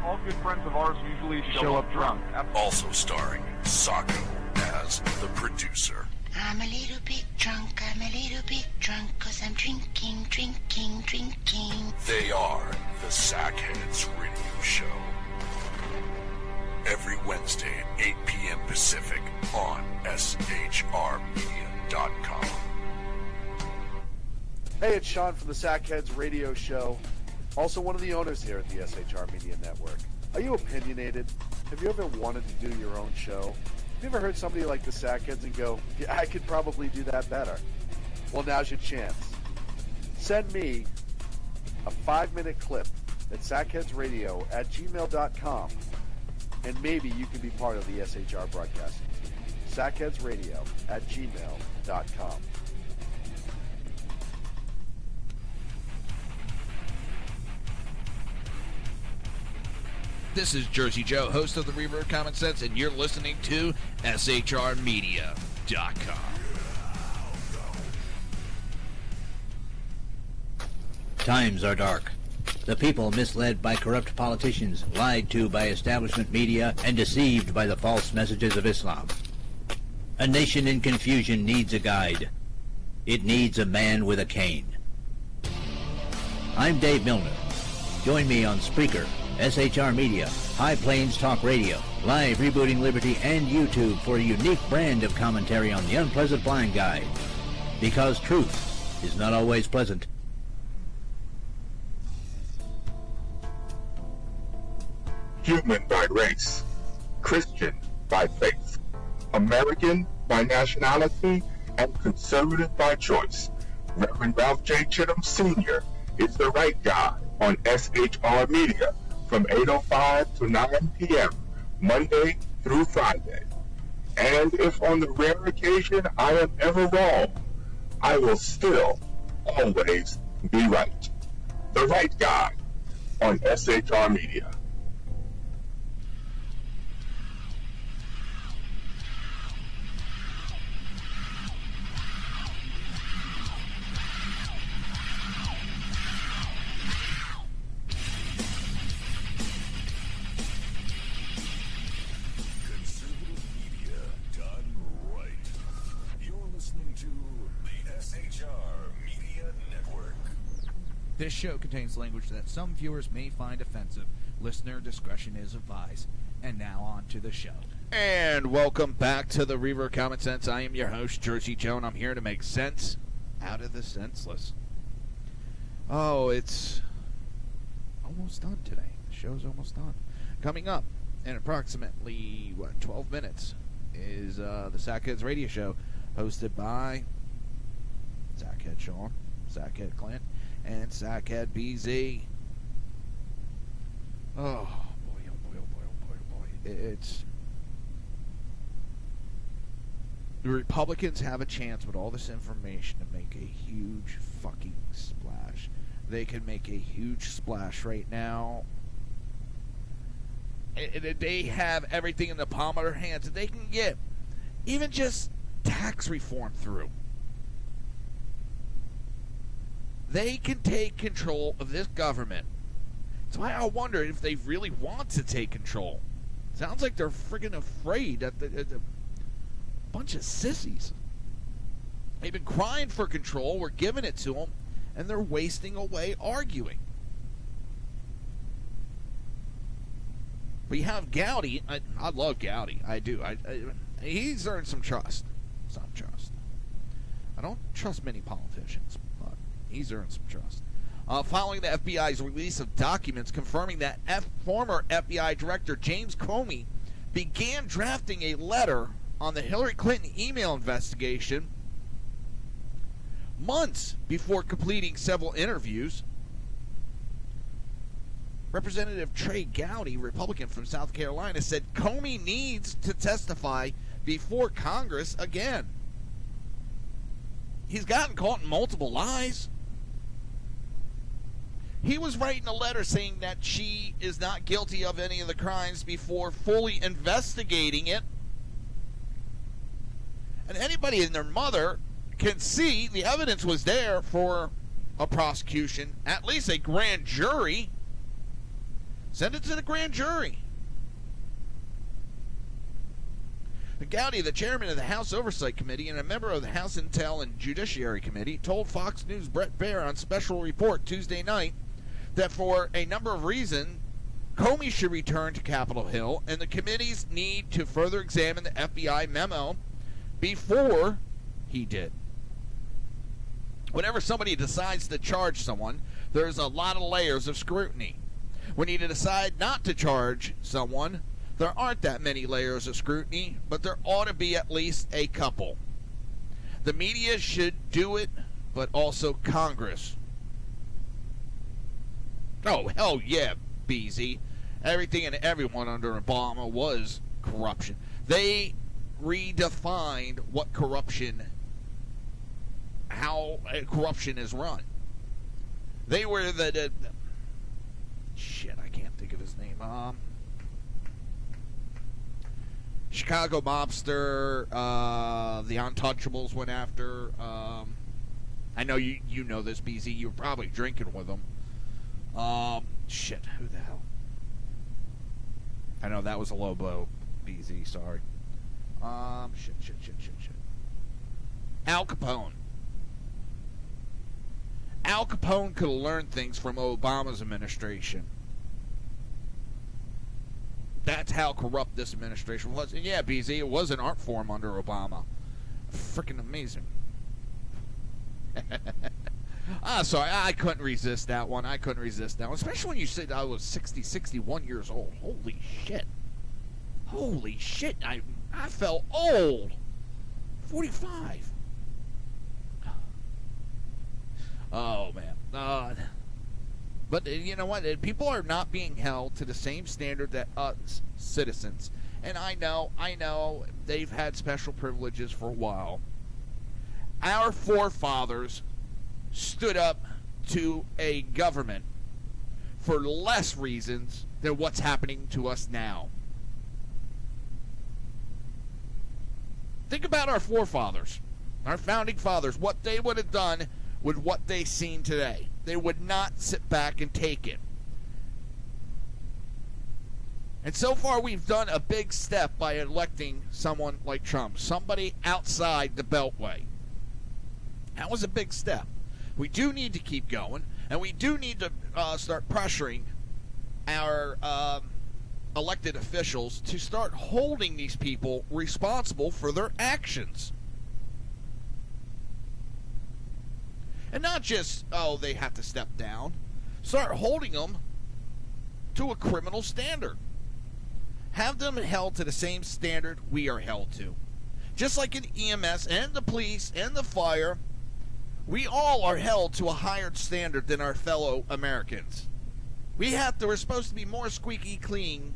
All good friends of ours usually show up drunk. also starring Sacco as the producer. I'm a little bit drunk, 'cause I'm drinking. They are the Sackheads Radio Show. Every Wednesday at 8 p.m. Pacific on shrmedia.com. Hey, it's Sean from the Sackheads Radio Show, also one of the owners here at the SHR Media Network. Are you opinionated? Have you ever wanted to do your own show? Have you ever heard somebody like the Sackheads and go, yeah, I could probably do that better? Well, now's your chance. Send me a 5-minute clip at sackheadsradio@gmail.com, and maybe you can be part of the SHR broadcasting team. sackheadsradio@gmail.com. This is Jersey Joe, host of the Reaver of Common Sense, and you're listening to shrmedia.com. Times are dark. The people misled by corrupt politicians, lied to by establishment media, and deceived by the false messages of Islam. A nation in confusion needs a guide. It needs a man with a cane. I'm Dave Milner. Join me on Spreaker, SHR Media, High Plains Talk Radio, Live Rebooting Liberty, and YouTube for a unique brand of commentary on the unpleasant blind guide. Because truth is not always pleasant. Human by race, Christian by faith, American by nationality, and conservative by choice. Reverend Ralph J. Chittum Sr. is the right guy on SHR Media from 8:05 to 9 p.m. Monday through Friday. And if on the rare occasion I am ever wrong, I will still always be right. The right guy on SHR Media. This show contains language that some viewers may find offensive. Listener discretion is advised. And now on to the show. And welcome back to the Reaver of Common Sense. I am your host, Jersey Joe, and I'm here to make sense out of the senseless. Oh, it's almost done today. The show's almost done. Coming up in approximately, 12 minutes is the Sackheads Radio Show, hosted by Sackhead Sean, Sackhead Clint, and Sackhead BZ. Oh, boy, oh, boy, oh, boy, oh, boy, oh, boy. It's... The Republicans have a chance with all this information to make a huge fucking splash. They can make a huge splash right now. They have everything in the palm of their hands that they can get. Even just tax reform through. They can take control of this government. That's why I wonder if they really want to take control. Sounds like they're friggin' afraid that the bunch of sissies. They've been crying for control. We're giving it to them, and they're wasting away arguing. But you have Gowdy. I love Gowdy. I do. He's earned some trust. Some trust. I don't trust many politicians, but he's earned some trust. Following the FBI's release of documents confirming that former FBI Director James Comey began drafting a letter on the Hillary Clinton email investigation months before completing several interviews, Representative Trey Gowdy, Republican from South Carolina, said Comey needs to testify before Congress again. He's gotten caught in multiple lies. He was writing a letter saying that she is not guilty of any of the crimes before fully investigating it. And anybody and their mother can see the evidence was there for a prosecution, at least a grand jury. Send it to the grand jury. Gowdy, the chairman of the House Oversight Committee and a member of the House Intel and Judiciary Committee, told Fox News' Brett Baier on Special Report Tuesday night that for a number of reasons, Comey should return to Capitol Hill, and the committees need to further examine the FBI memo before he did. Whenever somebody decides to charge someone, there's a lot of layers of scrutiny. When you decide not to charge someone, there aren't that many layers of scrutiny, but there ought to be at least a couple. The media should do it, but also Congress. Oh, hell yeah, BZ. Everything and everyone under Obama was corruption. They redefined what how corruption is run. They were the shit, I can't think of his name. Chicago mobster, the Untouchables went after. I know you know this, BZ. You were probably drinking with them. Shit, who the hell? I know that was a low blow, BZ, sorry. Shit. Al Capone. Al Capone could have learned things from Obama's administration. That's how corrupt this administration was. And yeah, BZ, it was an art form under Obama. Freaking amazing. Sorry, I couldn't resist that one. Especially when you said I was 61 years old. Holy shit. I felt old. 45. Oh, man. But you know what? People are not being held to the same standard that us citizens. And I know, they've had special privileges for a while. Our forefathers stood up to a government for less reasons than what's happening to us now. Think about our forefathers, our founding fathers, what they would have done with what they've seen today. They would not sit back and take it. And so far we've done a big step by electing someone like Trump, somebody outside the Beltway. That was a big step. We do need to keep going, And we do need to start pressuring our elected officials to start holding these people responsible for their actions. And not just, oh, they have to step down. Start holding them to a criminal standard. Have them held to the same standard we are held to. Just like in EMS and the police and the fire, we all are held to a higher standard than our fellow Americans. We're supposed to be more squeaky clean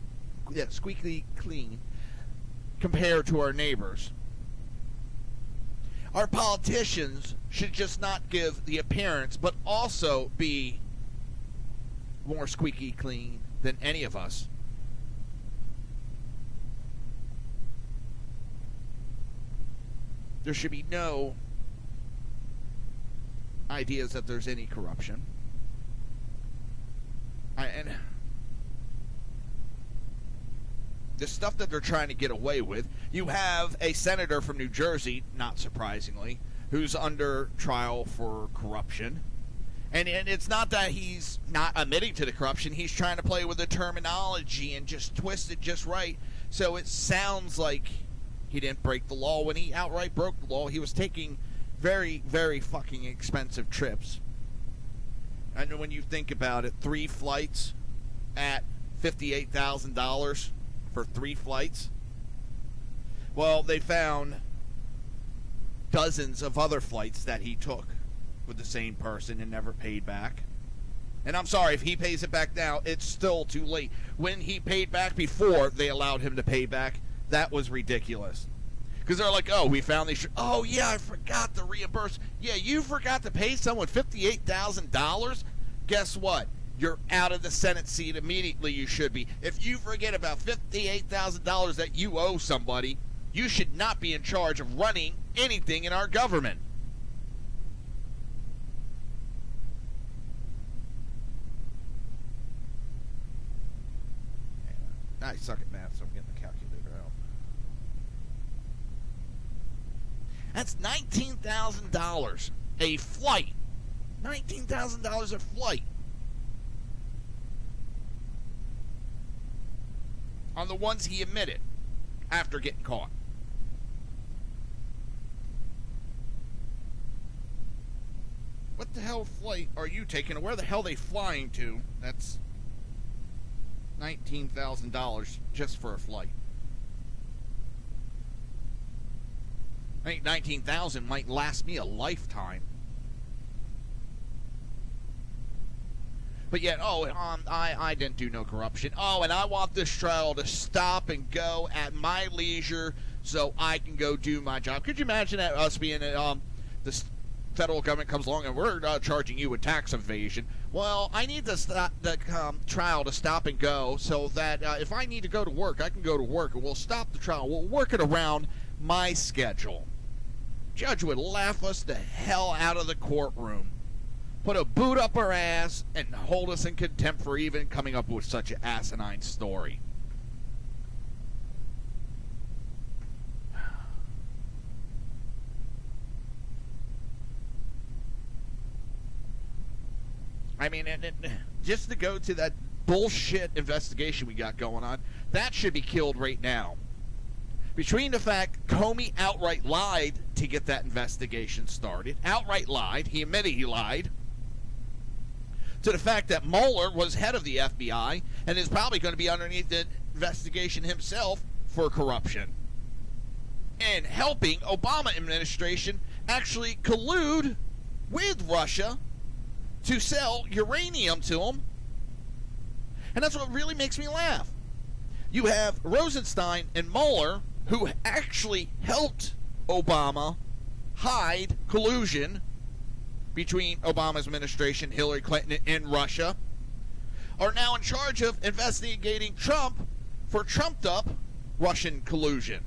compared to our neighbors. Our politicians should just not give the appearance, but also be more squeaky clean than any of us. There should be no ideas that there's any corruption. And the stuff that they're trying to get away with, you have a senator from New Jersey, not surprisingly, who's under trial for corruption. And it's not that he's not admitting to the corruption, he's trying to play with the terminology and just twist it just right, so it sounds like he didn't break the law when he outright broke the law. He was taking very, very fucking expensive trips. And when you think about it, 3 flights at $58,000 for 3 flights. Well, they found dozens of other flights that he took with the same person and never paid back. And I'm sorry, if he pays it back now, it's still too late. When he paid back before they allowed him to pay back, that was ridiculous. Because they're like, oh, we found these. Oh, yeah, I forgot to reimburse. Yeah, you forgot to pay someone $58,000? Guess what? You're out of the Senate seat immediately. You should be. If you forget about $58,000 that you owe somebody, you should not be in charge of running anything in our government. I suck at math, so I'm getting the calculator out. That's $19,000 a flight. $19,000 a flight. On the ones he admitted after getting caught. What the hell flight are you taking? Where the hell are they flying to? That's $19,000 just for a flight. I think $19,000 might last me a lifetime. But yet, I didn't do no corruption. Oh, and I want this trial to stop and go at my leisure so I can go do my job. Could you imagine that us being the federal government comes along and we're charging you with tax evasion? Well, I need the trial to stop and go so that if I need to go to work, I can go to work, and we'll stop the trial. We'll work it around my schedule. Judge would laugh us the hell out of the courtroom, put a boot up our ass, and hold us in contempt for even coming up with such an asinine story. I mean, and just to go to that bullshit investigation we got going on, that should be killed right now. Between the fact Comey outright lied to get that investigation started, outright lied, he admitted he lied, to the fact that Mueller was head of the FBI and is probably going to be underneath the investigation himself for corruption, and helping Obama administration actually collude with Russia to sell uranium to them. And that's what really makes me laugh. You have Rosenstein and Mueller, who actually helped Obama hide collusion between Obama's administration, Hillary Clinton, and Russia, are now in charge of investigating Trump for trumped-up Russian collusion.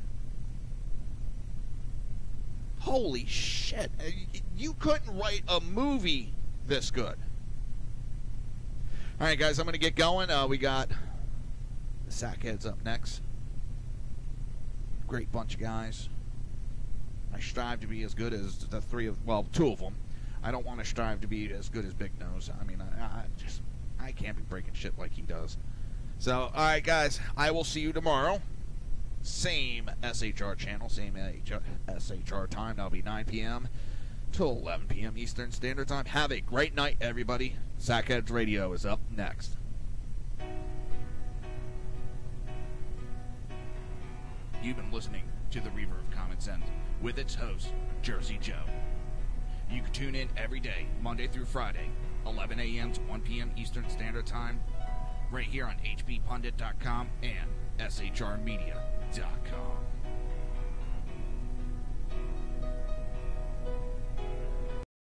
Holy shit. You couldn't write a movie this good. All right, guys, I'm going to get going. We got the Sackheads up next. Great bunch of guys. I strive to be as good as the two of them. I don't want to strive to be as good as Big Nose. I mean, I can't be breaking shit like he does. So, all right, guys, I will see you tomorrow. Same SHR channel, same SHR time. That'll be 9 p.m. till 11 p.m. Eastern Standard Time. Have a great night, everybody. Sackheads Radio is up next. You've been listening to the Reaver of Common Sense with its host, Jersey Joe. You can tune in every day, Monday through Friday, 11 a.m. to 1 p.m. Eastern Standard Time, right here on hbpundit.com and shrmedia.com.